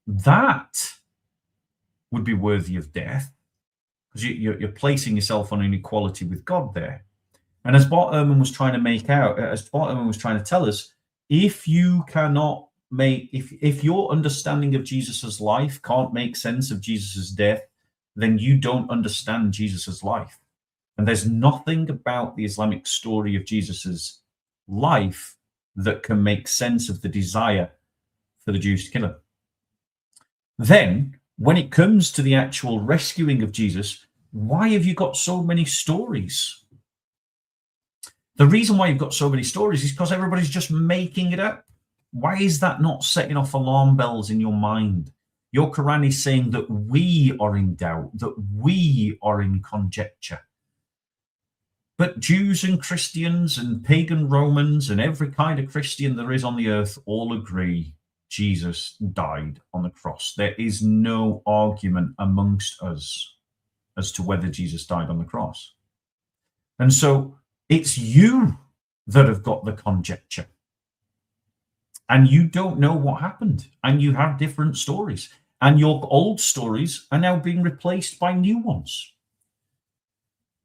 that would be worthy of death, because you're placing yourself on an equality with God there. And as Bart Ehrman was trying to tell us, if you cannot if your understanding of Jesus's life can't make sense of Jesus's death, then you don't understand Jesus's life. And there's nothing about the Islamic story of Jesus's life that can make sense of the desire for the Jews to kill him. Then, when it comes to the actual rescuing of Jesus, why have you got so many stories? The reason why you've got so many stories is because everybody's just making it up. Why is that not setting off alarm bells in your mind? Your Quran is saying that we are in doubt, that we are in conjecture. But Jews and Christians and pagan Romans and every kind of Christian there is on the earth all agree Jesus died on the cross. There is no argument amongst us as to whether Jesus died on the cross. And so it's you that have got the conjecture. And you don't know what happened. And you have different stories. And your old stories are now being replaced by new ones.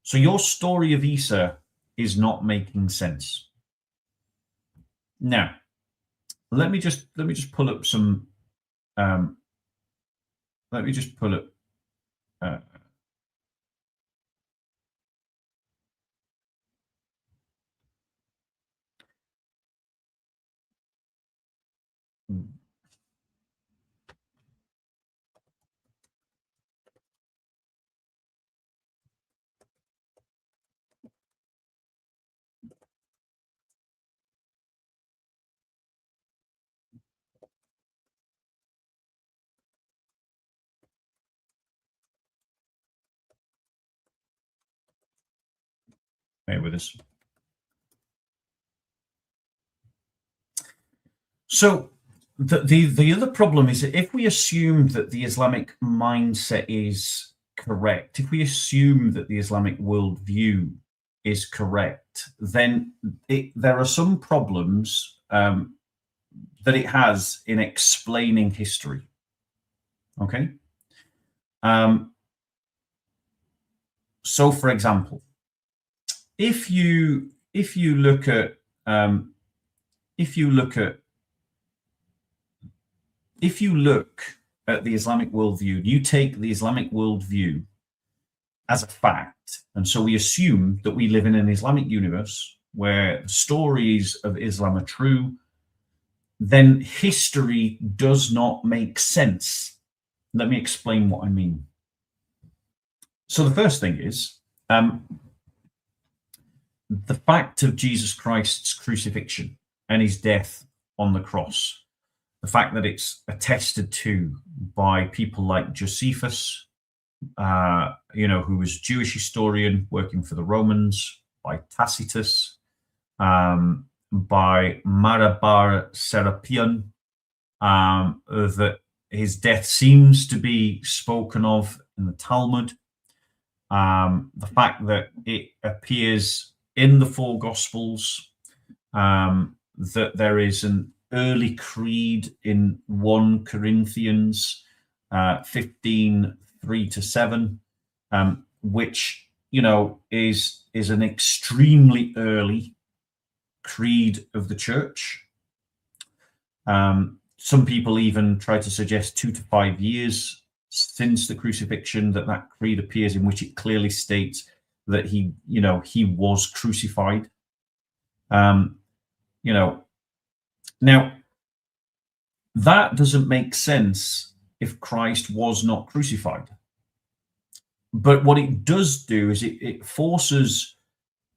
So your story of Issa is not making sense. Now, let me just pull up some. Let me just pull up. Bear with us. So the other problem is that if we assume that the Islamic mindset is correct, if we assume that the Islamic worldview is correct, then there are some problems that it has in explaining history. Okay. So, for example, if you look at the Islamic worldview, you take the Islamic worldview as a fact, and so we assume that we live in an Islamic universe where the stories of Islam are true, then history does not make sense. Let me explain what I mean. So the first thing is the fact of Jesus Christ's crucifixion and his death on the cross, the fact that it's attested to by people like Josephus, who was a Jewish historian working for the Romans, by Tacitus, by Marabar Serapion, that his death seems to be spoken of in the Talmud. The fact that it appears in the four Gospels, that there is an early creed in 1 Corinthians 15, 3-7, which is an extremely early creed of the church. Some people even try to suggest 2 to 5 years since the crucifixion that creed appears, in which it clearly states that he was crucified. Now that doesn't make sense if Christ was not crucified. But what it does do is it forces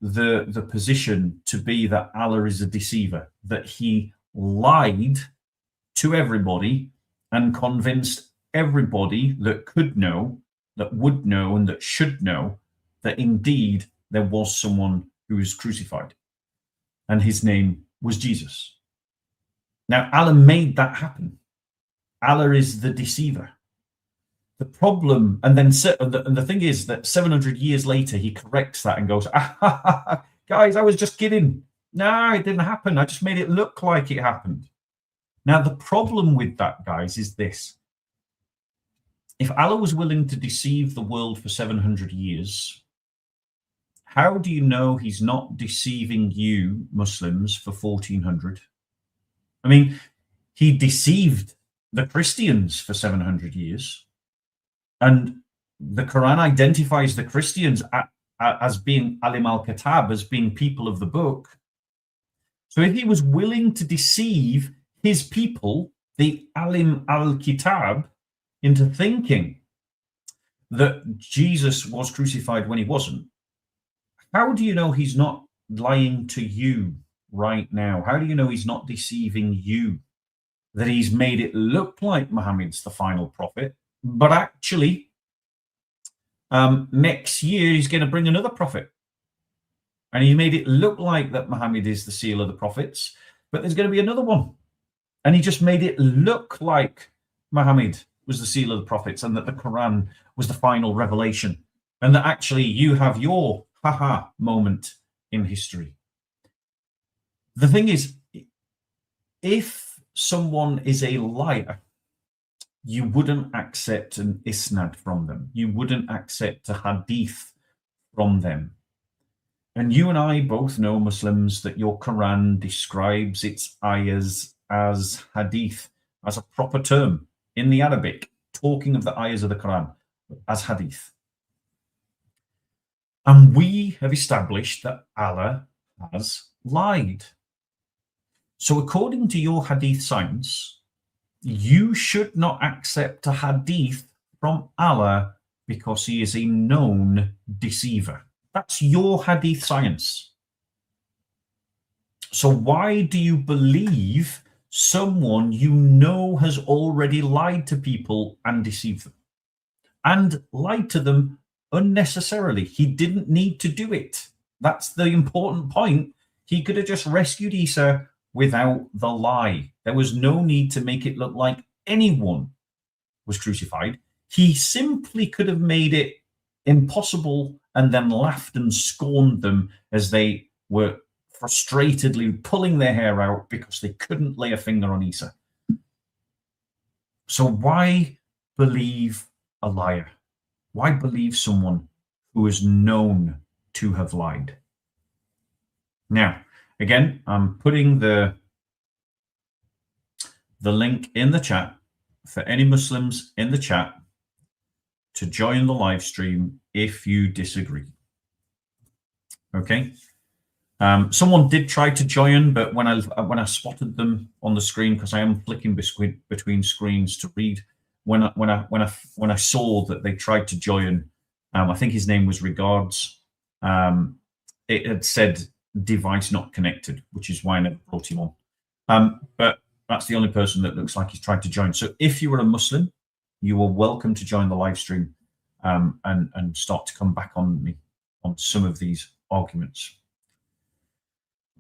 the position to be that Allah is a deceiver, that he lied to everybody and convinced everybody that could know, that would know, and that should know that indeed there was someone who was crucified, and his name was Jesus. Now, Allah made that happen. Allah is the deceiver. The problem, and the thing is that 700 years later, he corrects that and goes, guys, I was just kidding. No, it didn't happen. I just made it look like it happened. Now, the problem with that, guys, is this. If Allah was willing to deceive the world for 700 years, how do you know he's not deceiving you, Muslims, for 1400? I mean, he deceived the Christians for 700 years. And the Quran identifies the Christians as being alim al-kitab, as being people of the book. So if he was willing to deceive his people, the alim al-kitab, into thinking that Jesus was crucified when he wasn't, how do you know he's not lying to you right now? How do you know he's not deceiving you? That he's made it look like Muhammad's the final prophet, but actually next year he's going to bring another prophet. And he made it look like that Muhammad is the seal of the prophets, but there's going to be another one. And he just made it look like Muhammad was the seal of the prophets and that the Quran was the final revelation, and that actually you have your haha moment in history. The thing is, if someone is a liar, you wouldn't accept an isnad from them. You wouldn't accept a hadith from them. And you and I both know, Muslims, that your Quran describes its ayahs as hadith, as a proper term in the Arabic, talking of the ayahs of the Quran as hadith. And we have established that Allah has lied. So according to your hadith science, you should not accept a hadith from Allah because he is a known deceiver. That's your hadith science. So why do you believe someone you know has already lied to people and deceived them? And lied to them unnecessarily. He didn't need to do it. That's the important point. He could have just rescued Issa without the lie. There was no need to make it look like anyone was crucified. He simply could have made it impossible and then laughed and scorned them as they were frustratedly pulling their hair out because they couldn't lay a finger on Issa. So why believe a liar? Why believe someone who is known to have lied? Now, again, I'm putting the link in the chat for any Muslims in the chat to join the live stream if you disagree. Okay. Someone did try to join, but when I spotted them on the screen, because I am flicking between screens to read, when I saw that they tried to join, I think his name was Regards. It had said device not connected, which is why I never brought him on. But that's the only person that looks like he's tried to join. So if you are a Muslim, you are welcome to join the live stream and start to come back on me on some of these arguments.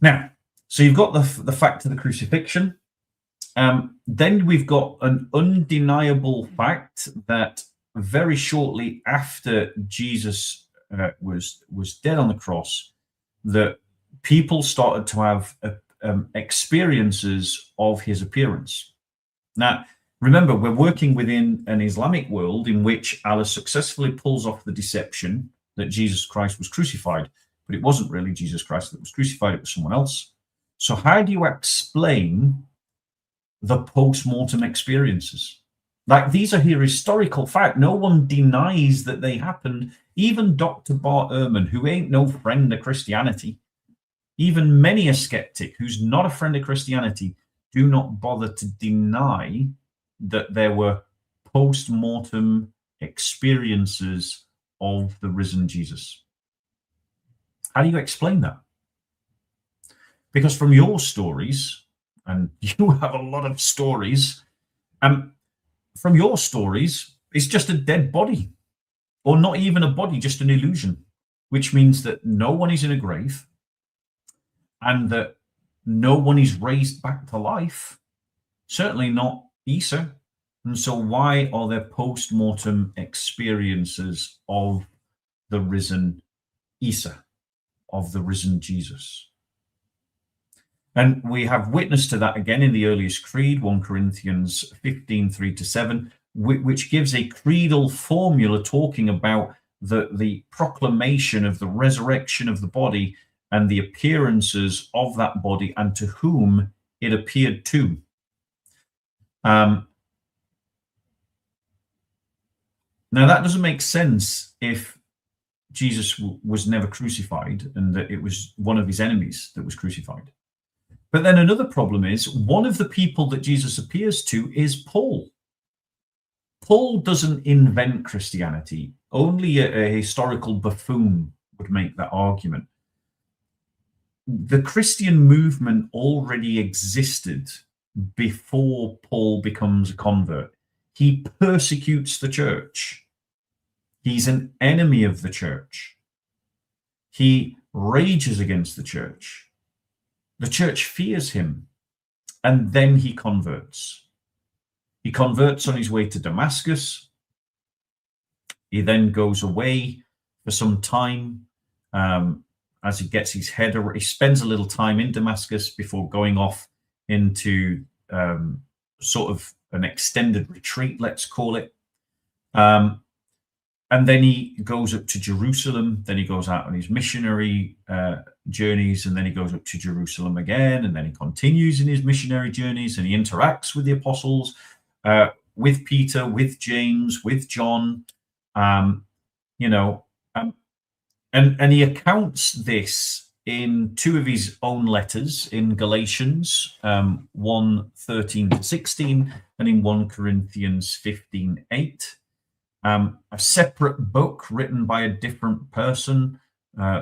Now, so you've got the fact of the crucifixion. Then we've got an undeniable fact that very shortly after Jesus was dead on the cross, that people started to have experiences of his appearance. Now, remember, we're working within an Islamic world in which Allah successfully pulls off the deception that Jesus Christ was crucified. But it wasn't really Jesus Christ that was crucified, it was someone else. So how do you explain the post-mortem experiences? Like, these are here historical fact. No one denies that they happened. Even Dr. Bart Ehrman, who ain't no friend of Christianity, even many a skeptic who's not a friend of Christianity, do not bother to deny that there were post-mortem experiences of the risen Jesus. How do you explain that? Because from your stories, and you have a lot of stories, from your stories, it's just a dead body, or not even a body, just an illusion, which means that no one is in a grave and that no one is raised back to life, certainly not Issa. And so why are there post-mortem experiences of the risen Issa, of the risen Jesus? And we have witness to that again in the earliest creed, 1 Corinthians 15, 3-7, which gives a creedal formula talking about the proclamation of the resurrection of the body and the appearances of that body and to whom it appeared to. Now, that doesn't make sense if Jesus was never crucified and that it was one of his enemies that was crucified. But then another problem is one of the people that Jesus appears to is Paul. Paul doesn't invent Christianity. Only a historical buffoon would make that argument. The Christian movement already existed before Paul becomes a convert. He persecutes the church. He's an enemy of the church. He rages against the church. The church fears him, and then he converts. He converts on his way to Damascus. He then goes away for some time as he gets his head around. He spends a little time in Damascus before going off into sort of an extended retreat, let's call it. And then he goes up to Jerusalem. Then he goes out on his missionary journeys, and then he goes up to Jerusalem again, and then he continues in his missionary journeys, and he interacts with the apostles, with Peter, with James, with John, and he accounts this in two of his own letters, in Galatians 1:13-16, and in 1 Corinthians 15:8. A separate book written by a different person,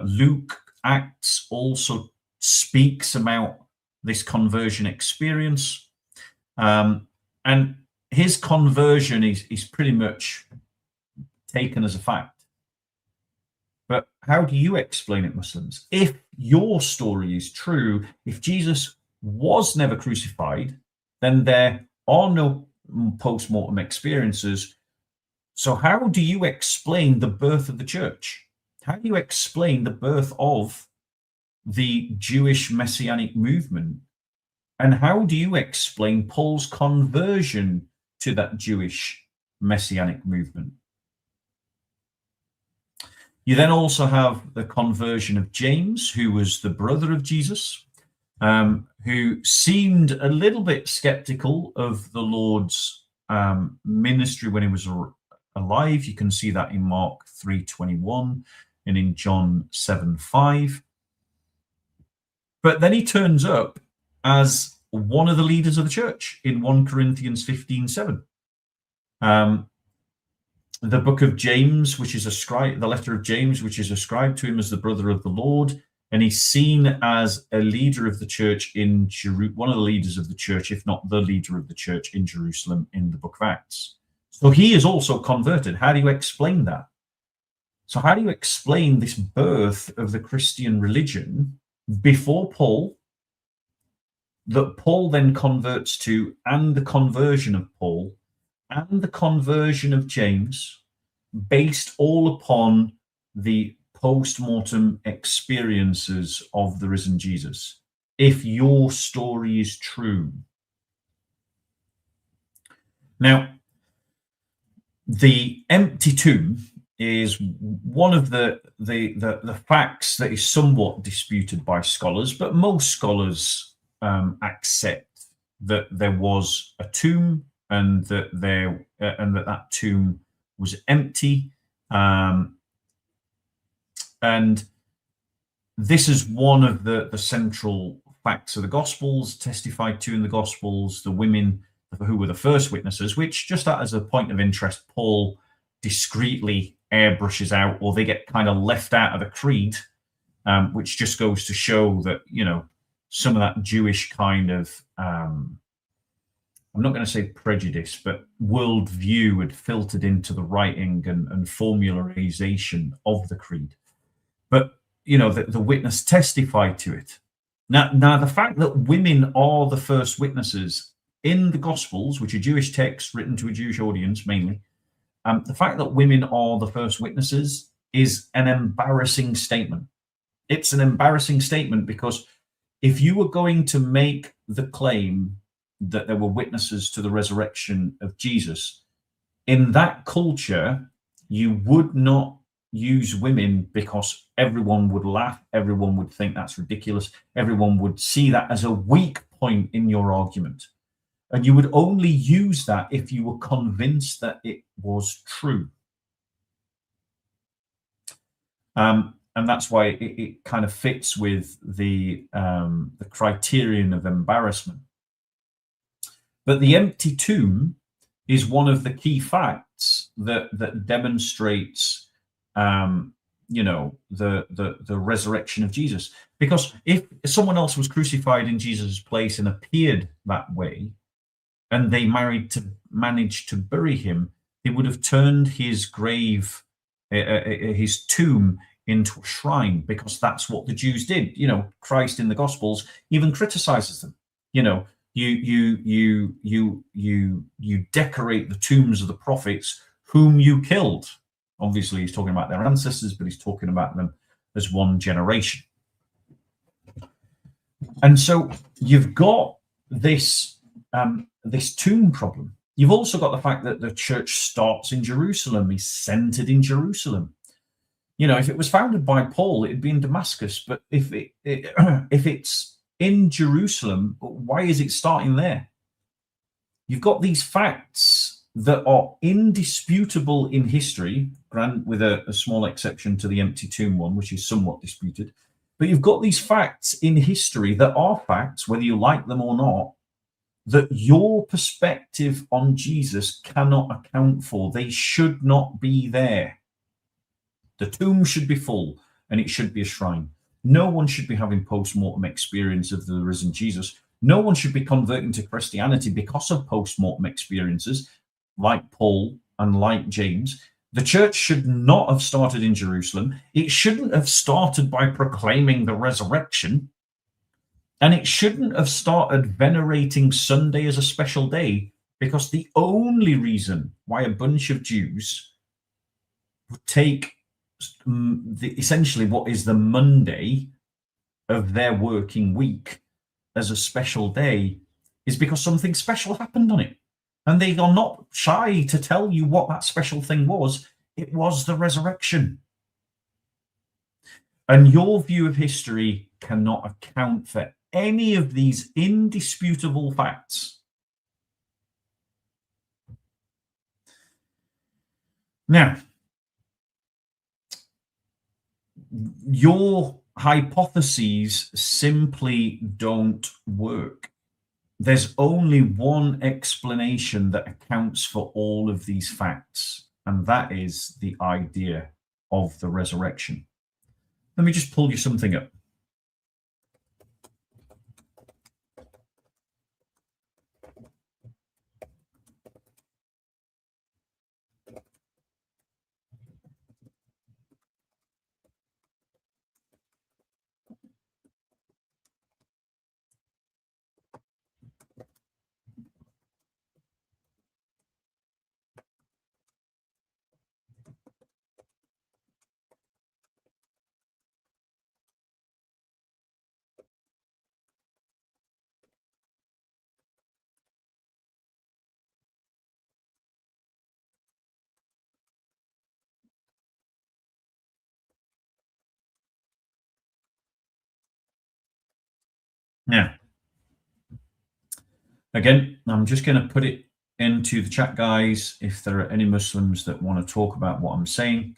Luke Acts, also speaks about this conversion experience. And his conversion is pretty much taken as a fact. But how do you explain it, Muslims? If your story is true, if Jesus was never crucified, then there are no post-mortem experiences. So how do you explain the birth of the church? How do you explain the birth of the Jewish messianic movement? And how do you explain Paul's conversion to that Jewish messianic movement? You then also have the conversion of James, who was the brother of Jesus, who seemed a little bit skeptical of the Lord's ministry when he was alive. You can see that in Mark 3:21 and in John 7:5. But then he turns up as one of the leaders of the church in 1 Corinthians 15:7. The book of James, which is ascribed, the letter of James, which is ascribed to him as the brother of the Lord, and he's seen as a leader of the church in one of the leaders of the church, if not the leader of the church in Jerusalem in the book of Acts. So he is also converted. How do you explain that? So how do you explain this birth of the Christian religion before Paul, that Paul then converts to, and the conversion of Paul, and the conversion of James, based all upon the post-mortem experiences of the risen Jesus, if your story is true? Now, the empty tomb is one of the facts that is somewhat disputed by scholars, but most scholars accept that there was a tomb and that that tomb was empty, and this is one of the central facts of the Gospels, testified to in the Gospels. The women who were the first witnesses, which, just as a point of interest, Paul discreetly airbrushes out, or they get kind of left out of the creed, which just goes to show that, you know, some of that Jewish kind of I'm not going to say prejudice, but worldview had filtered into the writing and formularization of the creed. But, you know, the witness testified to it. Now, the fact that women are the first witnesses in the Gospels, which are Jewish texts written to a Jewish audience mainly, the fact that women are the first witnesses is an embarrassing statement. It's an embarrassing statement because if you were going to make the claim that there were witnesses to the resurrection of Jesus, in that culture, you would not use women because everyone would laugh, everyone would think that's ridiculous, everyone would see that as a weak point in your argument. And you would only use that if you were convinced that it was true. And that's why it kind of fits with the criterion of embarrassment. But the empty tomb is one of the key facts that demonstrates, you know, the resurrection of Jesus. Because if someone else was crucified in Jesus' place and appeared that way, and they managed to bury him, they would have turned his grave, his tomb, into a shrine, because that's what the Jews did. You know, Christ in the Gospels even criticizes them. You know, you decorate the tombs of the prophets whom you killed. Obviously, he's talking about their ancestors, but he's talking about them as one generation. And so you've got this this tomb problem. You've also got the fact that the church starts in Jerusalem, is centered in Jerusalem. You know, if it was founded by Paul, it'd be in Damascus. But if it's in Jerusalem, why is it starting there? You've got these facts that are indisputable in history, with a small exception to the empty tomb one, which is somewhat disputed. But you've got these facts in history that are facts, whether you like them or not, that your perspective on Jesus cannot account for. They should not be there. The tomb should be full, and it should be a shrine. No one should be having post-mortem experience of the risen Jesus. No one should be converting to Christianity because of post-mortem experiences, like Paul and like James. The church should not have started in Jerusalem. It shouldn't have started by proclaiming the resurrection. And it shouldn't have started venerating Sunday as a special day, because the only reason why a bunch of Jews would take essentially what is the Monday of their working week as a special day is because something special happened on it. And they are not shy to tell you what that special thing was. It was the resurrection. And your view of history cannot account for any of these indisputable facts. Now, your hypotheses simply don't work. There's only one explanation that accounts for all of these facts, and that is the idea of the resurrection. Let me just pull you something up. Now, again, I'm just going to put it into the chat, guys, if there are any Muslims that want to talk about what I'm saying,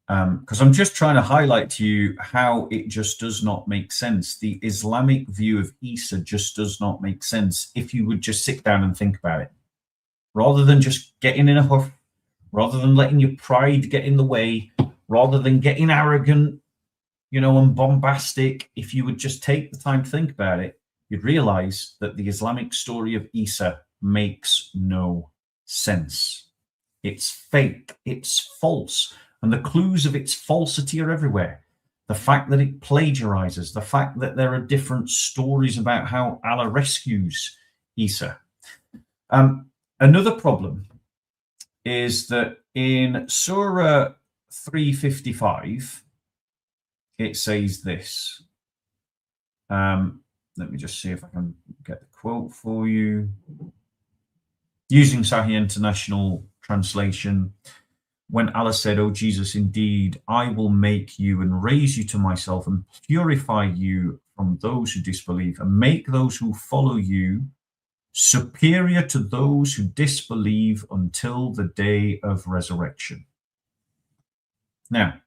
because I'm just trying to highlight to you how it just does not make sense. The Islamic view of Isa just does not make sense if you would just sit down and think about it, rather than just getting in a huff, rather than letting your pride get in the way, rather than getting arrogant, and bombastic. If you would just take the time to think about it, you'd realize that the Islamic story of Isa makes no sense. It's fake, it's false, and the clues of its falsity are everywhere. The fact that it plagiarizes, the fact that there are different stories about how Allah rescues Isa. Another problem is that in Surah 355, it says this. Let me just see if I can get the quote for you. Using Sahih International Translation, when Allah said, "O Jesus, indeed, I will make you and raise you to myself and purify you from those who disbelieve and make those who follow you superior to those who disbelieve until the day of resurrection." Now,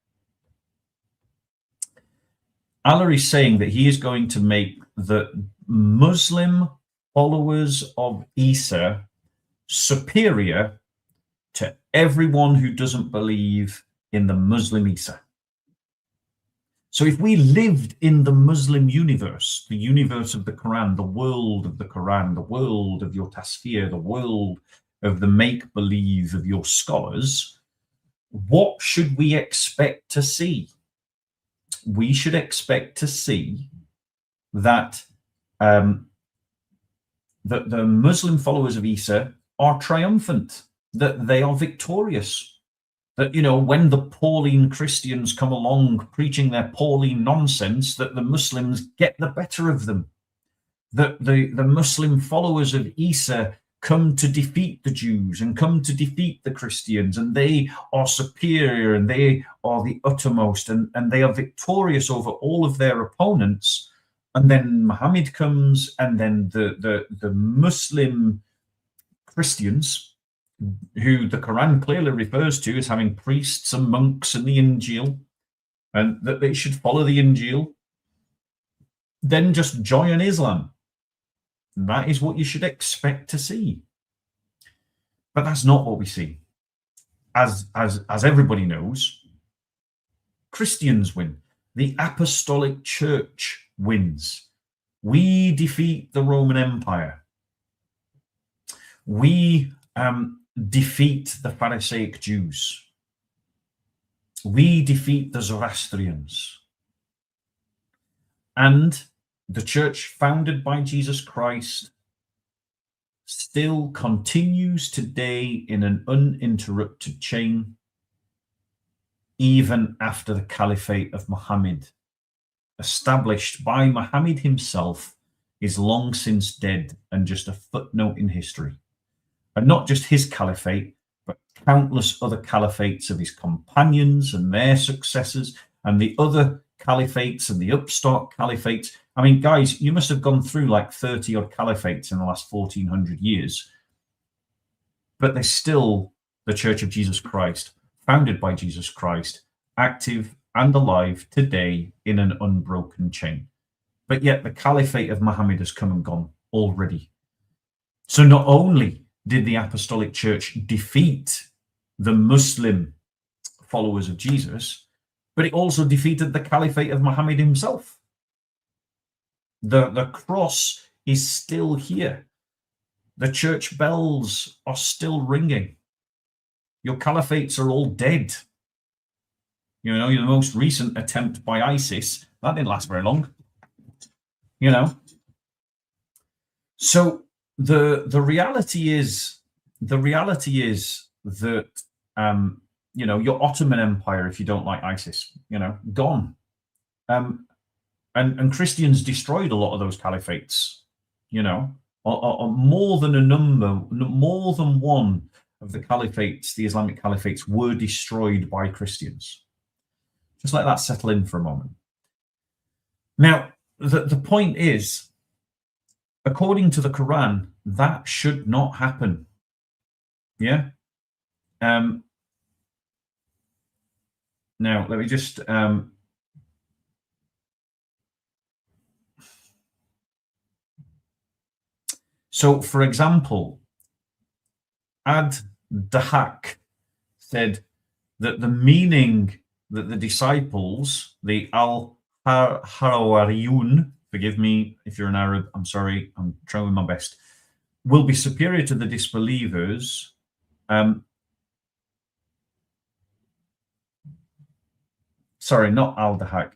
Allah is saying that he is going to make the Muslim followers of Isa superior to everyone who doesn't believe in the Muslim Isa. So if we lived in the Muslim universe, the universe of the Quran, the world of the Quran, the world of your tasfir, the world of the make-believe of your scholars, what should we expect to see? We should expect to see that that the Muslim followers of Isa are triumphant, that they are victorious, that, when the Pauline Christians come along preaching their Pauline nonsense, that the Muslims get the better of them, that the Muslim followers of Isa come to defeat the Jews and come to defeat the Christians, and they are superior and they are the uttermost, and they are victorious over all of their opponents. And then Muhammad comes, and then the Muslim Christians, who the Quran clearly refers to as having priests and monks and the Injil, and that they should follow the Injil, then just join Islam. That is what you should expect to see. But that's not what we see. As everybody knows, Christians win. The Apostolic Church wins. We defeat the Roman Empire. We defeat the Pharisaic Jews. We defeat the Zoroastrians. And the church founded by Jesus Christ still continues today in an uninterrupted chain. even after the Caliphate of Muhammad, established by Muhammad himself, is long since dead and just a footnote in history. And not just his caliphate, but countless other caliphates of his companions and their successors, and the other caliphates and the upstart caliphates. I mean, guys, you must have gone through like 30 odd caliphates in the last 1400 years, but there's still the Church of Jesus Christ, founded by Jesus Christ, active and alive today in an unbroken chain. But yet the caliphate of Muhammad has come and gone already. So not only did the Apostolic Church defeat the Muslim followers of Jesus, but it also defeated the Caliphate of Muhammad himself. The cross is still here. The church bells are still ringing. Your caliphates are all dead. You know, the most recent attempt by ISIS, that didn't last very long. You know. So the reality is that you know, your Ottoman Empire, if you don't like ISIS, you know, gone. And Christians destroyed a lot of those caliphates, you know, or more than one of the caliphates, the Islamic caliphates, were destroyed by Christians. Just let that settle in for a moment. Now, the point is, according to the Quran, that should not happen. Yeah. Now, let me just so, for example, Ad-Dahak said that the meaning that the disciples, the Al-Hawariyun, forgive me if you're an Arab, I'm sorry, I'm trying my best, will be superior to the disbelievers. Sorry, not Al-Dahak.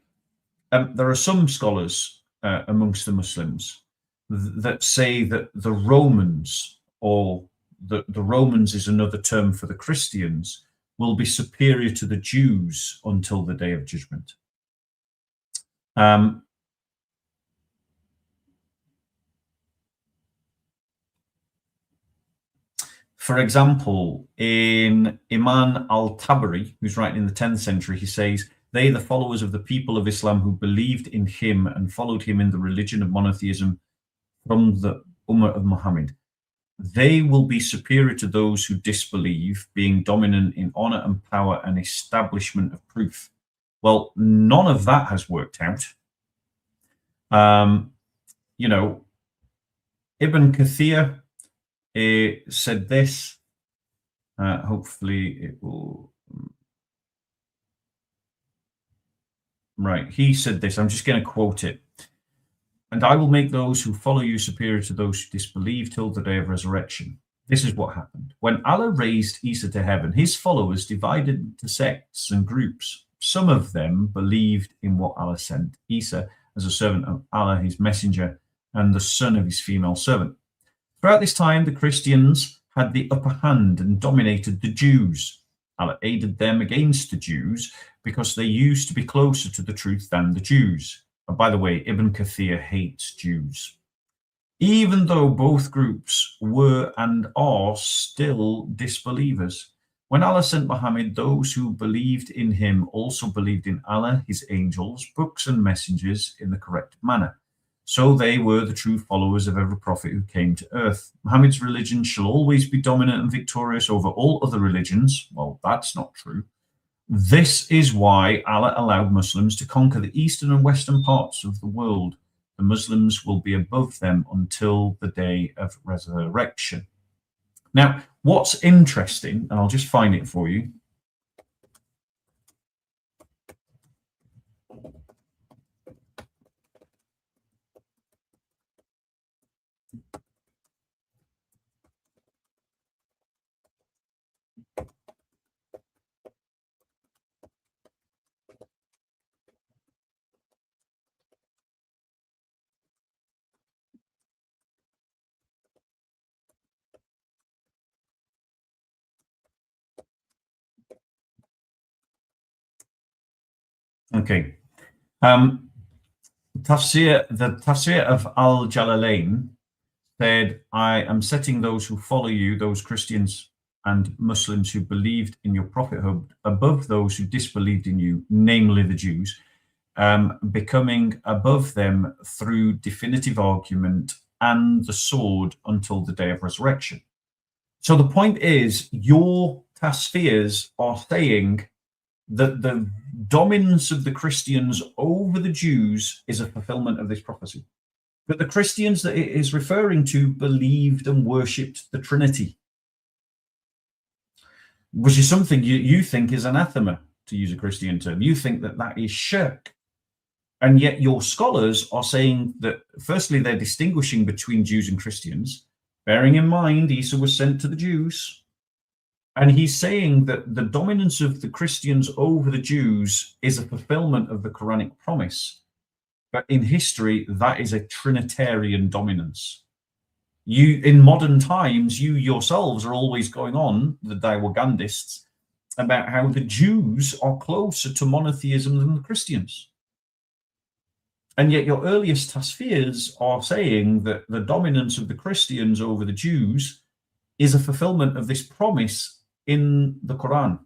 There are some scholars amongst the Muslims that say that the Romans, or the Romans is another term for the Christians, will be superior to the Jews until the day of judgment. For example, in Imam al-Tabari, who's writing in the 10th century, he says, "They, the followers of the people of Islam who believed in him and followed him in the religion of monotheism from the Ummah of Muhammad, they will be superior to those who disbelieve, being dominant in honor and power and establishment of proof." Well, none of that has worked out. You know, Ibn Kathir said this. Hopefully it will. Right. He said this. I'm just going to quote it. "And I will make those who follow you superior to those who disbelieve till the day of resurrection." This is what happened. When Allah raised Issa to heaven, his followers divided into sects and groups. Some of them believed in what Allah sent Issa as a servant of Allah, his messenger, and the son of his female servant. Throughout this time, the Christians had the upper hand and dominated the Jews. Allah aided them against the Jews because they used to be closer to the truth than the Jews. And by the way, Ibn Kathir hates Jews. Even though both groups were and are still disbelievers. When Allah sent Muhammad, those who believed in him also believed in Allah, his angels, books and messengers in the correct manner. So they were the true followers of every prophet who came to earth. Muhammad's religion shall always be dominant and victorious over all other religions. Well, that's not true. This is why Allah allowed Muslims to conquer the eastern and western parts of the world. The Muslims will be above them until the day of resurrection. Now, what's interesting, and I'll just find it for you. Okay. The tafsir of Al-Jalalain said, I am setting those who follow you, those Christians and Muslims who believed in your prophethood, above those who disbelieved in you, namely the Jews, becoming above them through definitive argument and the sword until the day of resurrection. So the point is, your tasfirs are saying that the dominance of the Christians over the Jews is a fulfillment of this prophecy. But the Christians that it is referring to believed and worshipped the Trinity, which is something you think is anathema, to use a Christian term. You think that that is shirk. And yet your scholars are saying that, firstly, they're distinguishing between Jews and Christians, bearing in mind Issa was sent to the Jews. And he's saying that the dominance of the Christians over the Jews is a fulfillment of the Quranic promise. But in history, that is a Trinitarian dominance. You, in modern times, you yourselves are always going on, the Dawagandists, about how the Jews are closer to monotheism than the Christians. And yet your earliest tasfirs are saying that the dominance of the Christians over the Jews is a fulfillment of this promise in the Quran.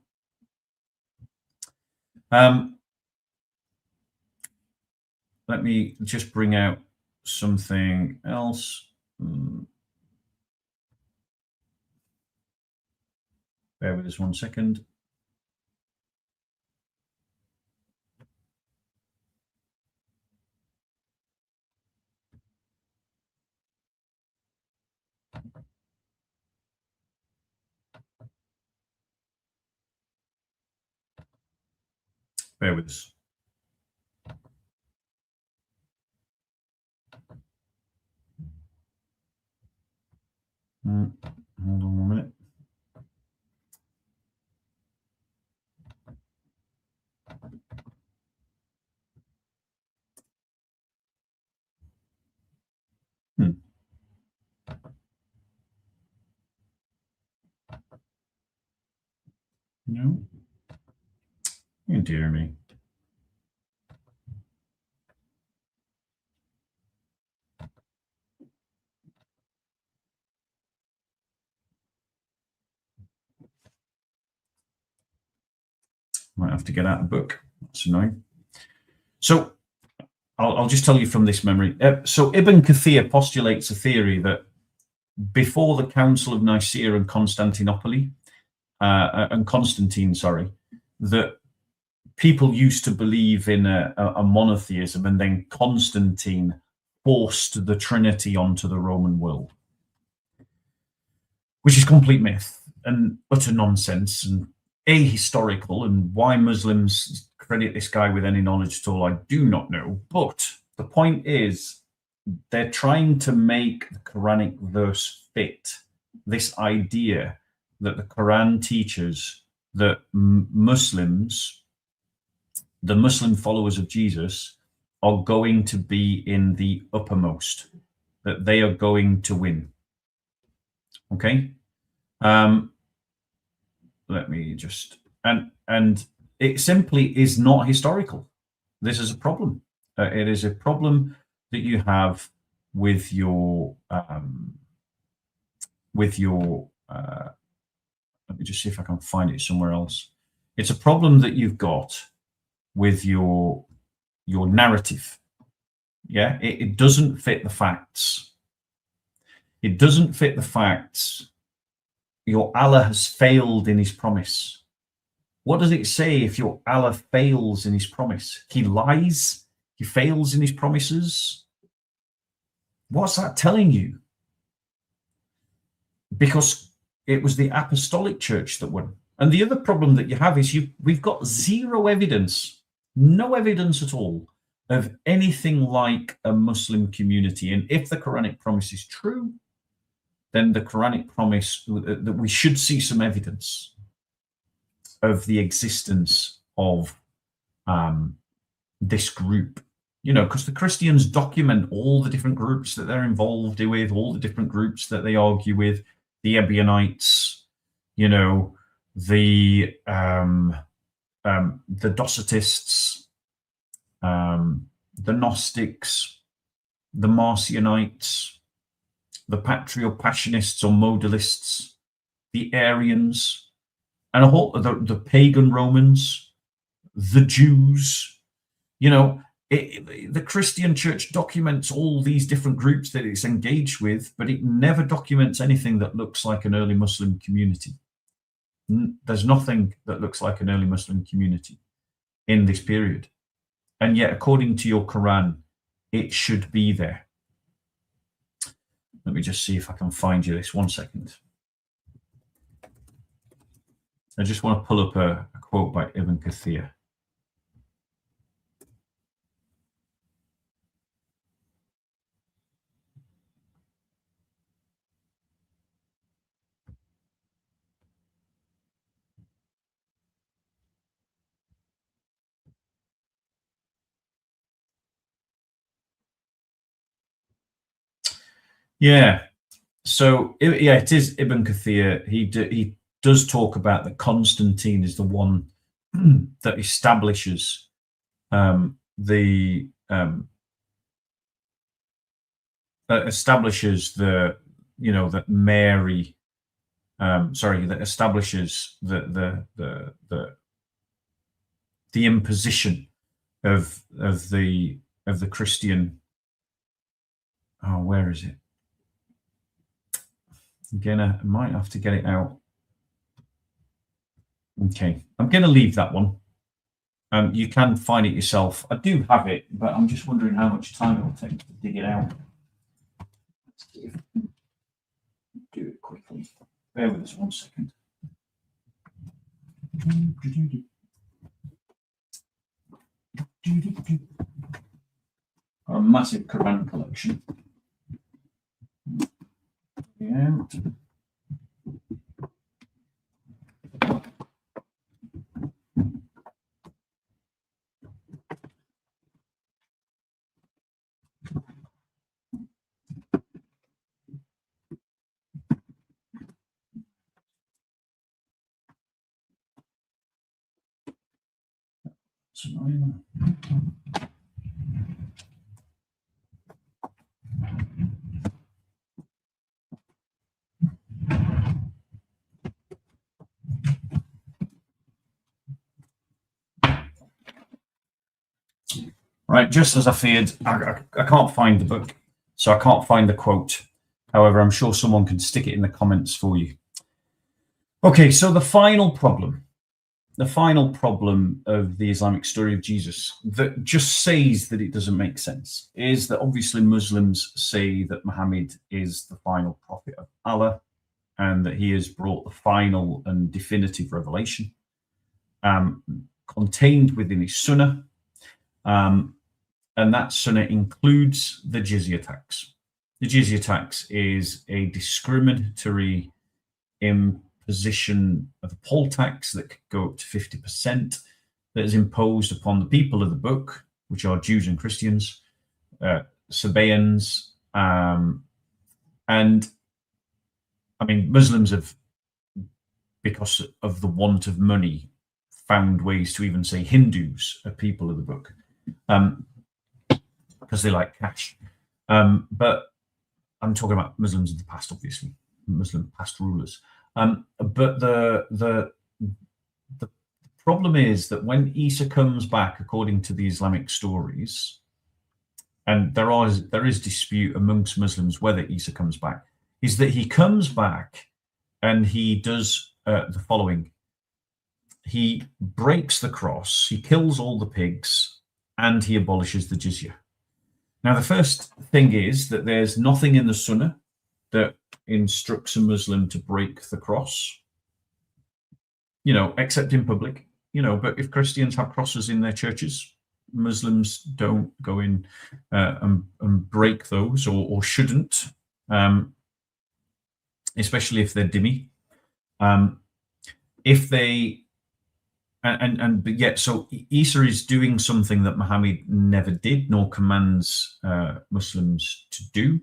Let me just bring out something else. Bear with us 1 second. Bear with us. Hold on 1 minute. No. Oh, dear me. Might have to get out a book. That's annoying. So I'll just tell you from this memory. So Ibn Kathir postulates a theory that before the Council of Nicaea and Constantine, that people used to believe in a monotheism, and then Constantine forced the Trinity onto the Roman world, which is complete myth and utter nonsense and ahistorical. And why Muslims credit this guy with any knowledge at all, I do not know. But the point is, they're trying to make the Quranic verse fit this idea that the Quran teaches that Muslims, the Muslim followers of Jesus, are going to be in the uppermost, that they are going to win. Okay? Let me just, and it simply is not historical. This is a problem. It is a problem that you have with your, let me just see if I can find it somewhere else. It's a problem that you've got with your narrative. Yeah, it doesn't fit the facts. It doesn't fit the facts. Your Allah has failed in his promise. What does it say if your Allah fails in his promise? He lies? He fails in his promises? What's that telling you? Because it was the apostolic church that won. And the other problem that you have is we've got zero evidence, no evidence at all, of anything like a Muslim community. And if the Quranic promise is true, then the Quranic promise that we should see some evidence of the existence of this group, you know, because the Christians document all the different groups that they're involved with, all the different groups that they argue with, the Ebionites, you know, the Docetists, the Gnostics, the Marcionites, the Patriot-Passionists or Modalists, the Arians, and a whole the pagan Romans, the Jews. The Christian church documents all these different groups that it's engaged with, but it never documents anything that looks like an early Muslim community. There's nothing that looks like an early Muslim community in this period. And yet, according to your Quran, it should be there. Let me just see if I can find you this. 1 second. I just want to pull up a quote by Ibn Kathir. Yeah. So it is Ibn Kathir. He does talk about that Constantine is the one that establishes that Mary, that establishes the imposition of the Christian. Oh, where is it? Again, I might have to get it out. Okay, I'm going to leave that one. You can find it yourself. I do have it, but I'm just wondering how much time it will take to dig it out. Let's see if I can do it quickly. Bear with us 1 second. A massive Quran collection. Yeah. It's annoying. Right, just as I feared, I can't find the book, so I can't find the quote. However, I'm sure someone can stick it in the comments for you. Okay, so the final problem of the Islamic story of Jesus that just says that it doesn't make sense is that obviously Muslims say that Muhammad is the final prophet of Allah and that he has brought the final and definitive revelation contained within his sunnah. And that sunnah includes the jizya tax. The jizya tax is a discriminatory imposition of a poll tax that could go up to 50% that is imposed upon the people of the book, which are Jews and Christians, Sabaeans, and I mean, Muslims have, because of the want of money, found ways to even say Hindus are people of the book. Because they like cash. But I'm talking about Muslims of the past, obviously, Muslim past rulers. But the problem is that when Issa comes back, according to the Islamic stories, and there is dispute amongst Muslims whether Issa comes back, is that he comes back and he does the following. He breaks the cross, he kills all the pigs, and he abolishes the jizya. Now, the first thing is that there's nothing in the Sunnah that instructs a Muslim to break the cross, except in public, but if Christians have crosses in their churches, Muslims don't go in and break those or shouldn't, especially if they're dhimmi. If they but yet, so Isa is doing something that Muhammad never did, nor commands Muslims to do,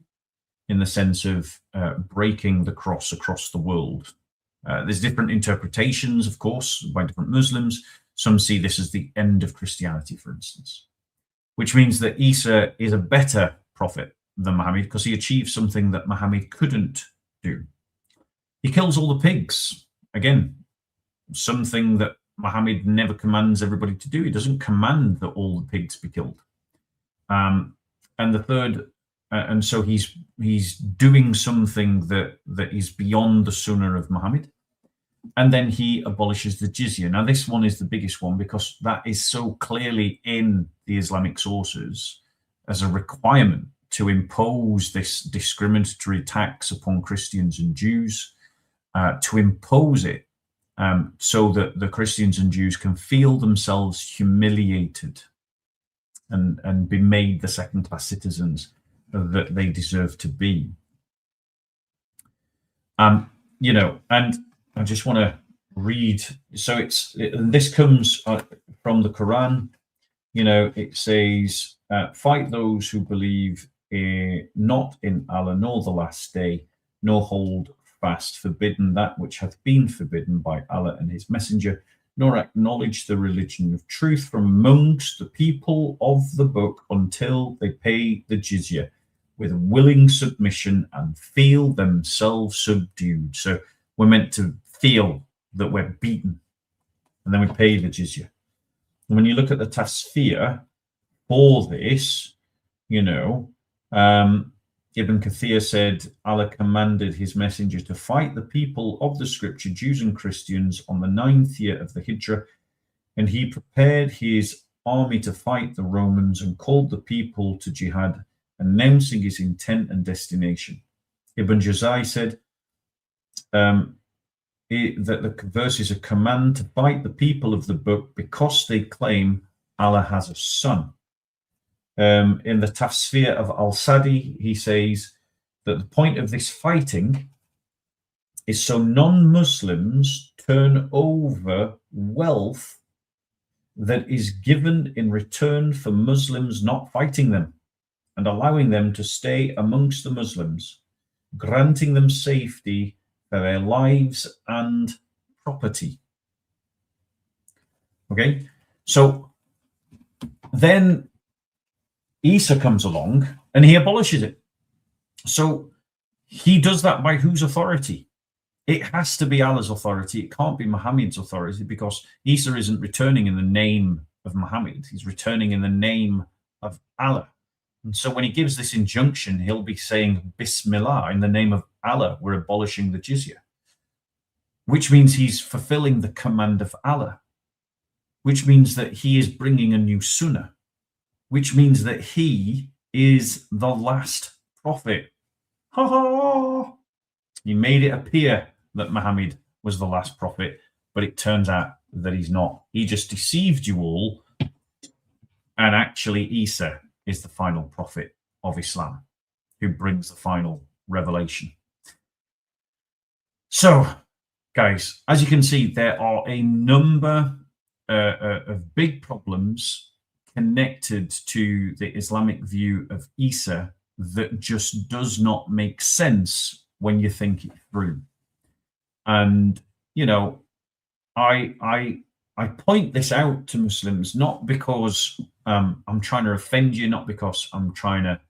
in the sense of breaking the cross across the world. There's different interpretations, of course, by different Muslims. Some see this as the end of Christianity, for instance. which means that Issa is a better prophet than Muhammad because he achieved something that Muhammad couldn't do. He kills all the pigs. Again, something that Muhammad never commands everybody to do. He doesn't command that all the pigs be killed. And the third, and so he's doing something that is beyond the sunnah of Muhammad. And then he abolishes the jizya. Now, this one is the biggest one because that is so clearly in the Islamic sources as a requirement to impose this discriminatory tax upon Christians and Jews, to impose it so that the Christians and Jews can feel themselves humiliated and be made the second-class citizens that they deserve to be. You know, and I just want to read. So this comes from the Quran. You know, it says, "Fight those who believe not in Allah nor the last day, nor hold fast forbidden that which hath been forbidden by Allah and His Messenger, nor acknowledge the religion of truth from amongst the people of the book until they pay the jizya with willing submission and feel themselves subdued." So we're meant to feel that we're beaten, and then we pay the jizya. And when you look at the tafsir for this, you know, Ibn Kathir said, Allah commanded his messenger to fight the people of the scripture, Jews and Christians, on the 9th year of the Hijrah, and he prepared his army to fight the Romans and called the people to jihad, announcing his intent and destination. Ibn Jazai said that the verse is a command to fight the people of the book because they claim Allah has a son. In the Tafsir of Al-Sadi, he says that the point of this fighting is so non-Muslims turn over wealth that is given in return for Muslims not fighting them and allowing them to stay amongst the Muslims, granting them safety for their lives and property. Okay, so then Issa comes along and he abolishes it. So he does that by whose authority? It has to be Allah's authority. It can't be Muhammad's authority because Issa isn't returning in the name of Muhammad. He's returning in the name of Allah. And so when he gives this injunction, he'll be saying, Bismillah, in the name of Allah, we're abolishing the jizya, which means he's fulfilling the command of Allah, which means that he is bringing a new sunnah, which means that he is the last prophet. Ha ha! He made it appear that Muhammad was the last prophet, but it turns out that he's not. He just deceived you all, and actually Issa is the final prophet of Islam who brings the final revelation. So, guys, as you can see, there are a number of big problems connected to the Islamic view of Issa that just does not make sense when you think it through. And, you know, I point this out to Muslims, not because I'm trying to offend you, not because I'm trying to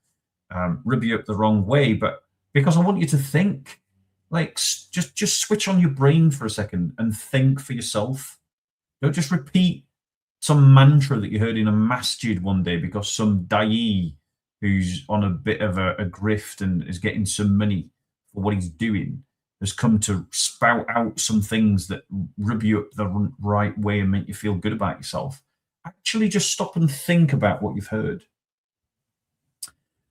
rub you up the wrong way, but because I want you to think. Like, just switch on your brain for a second and think for yourself. Don't just repeat some mantra that you heard in a masjid one day because some da'i who's on a bit of a grift and is getting some money for what he's doing has come to spout out some things that rub you up the right way and make you feel good about yourself. Actually, just stop and think about what you've heard.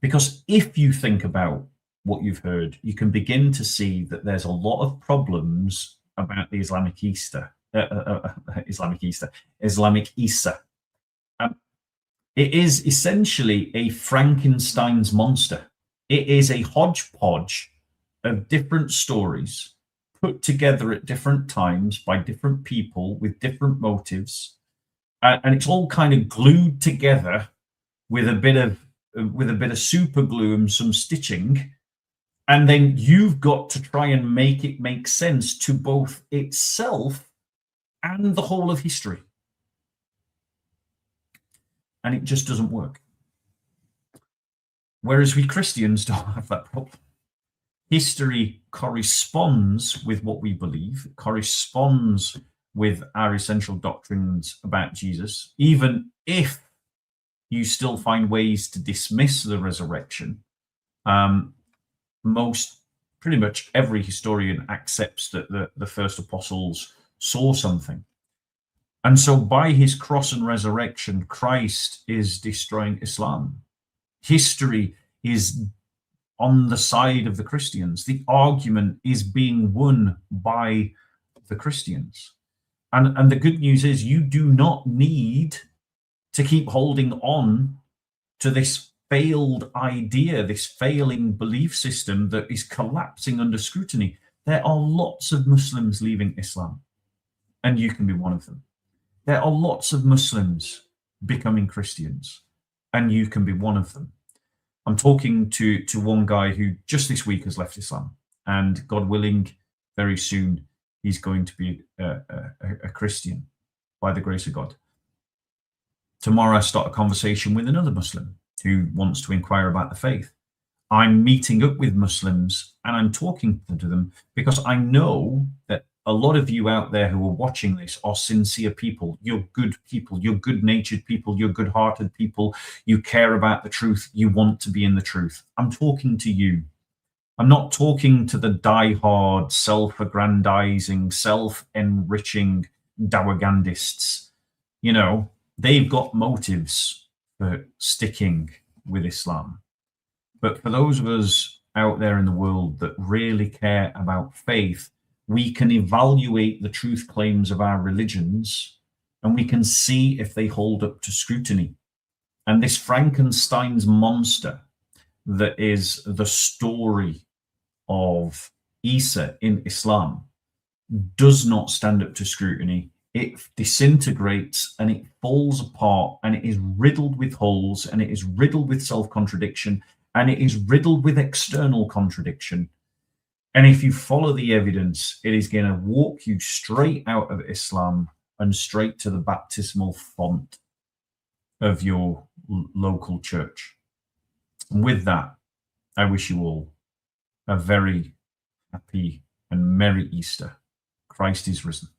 Because if you think about what you've heard, you can begin to see that there's a lot of problems about the Islamic Issa. It is essentially a Frankenstein's monster. It is a hodgepodge of different stories put together at different times by different people with different motives, and it's all kind of glued together with a bit of super glue and some stitching. And then you've got to try and make it make sense to both itself and the whole of history. And it just doesn't work. Whereas we Christians don't have that problem. History corresponds with what we believe, corresponds with our essential doctrines about Jesus, even if you still find ways to dismiss the resurrection. Pretty much every historian accepts that the first apostles saw something. And so by his cross and resurrection, Christ is destroying Islam. History is on the side of the Christians. The argument is being won by the Christians. And the good news is you do not need to keep holding on to this failed idea, this failing belief system that is collapsing under scrutiny. There are lots of Muslims leaving Islam, and you can be one of them. There are lots of Muslims becoming Christians, and you can be one of them. I'm talking to one guy who just this week has left Islam, and God willing, very soon he's going to be a Christian by the grace of God. Tomorrow I start a conversation with another Muslim who wants to inquire about the faith. I'm meeting up with Muslims and I'm talking to them because I know that a lot of you out there who are watching this are sincere people. You're good people. You're good-natured people. You're good-hearted people. You care about the truth. You want to be in the truth. I'm talking to you. I'm not talking to the die-hard, self-aggrandizing, self-enriching Dawagandists. You know, they've got motives for sticking with Islam. But for those of us out there in the world that really care about faith, we can evaluate the truth claims of our religions and we can see if they hold up to scrutiny. And this Frankenstein's monster that is the story of Issa in Islam does not stand up to scrutiny. It disintegrates and it falls apart and it is riddled with holes and it is riddled with self-contradiction and it is riddled with external contradiction. And if you follow the evidence, it is going to walk you straight out of Islam and straight to the baptismal font of your local church. And with that, I wish you all a very happy and merry Easter. Christ is risen.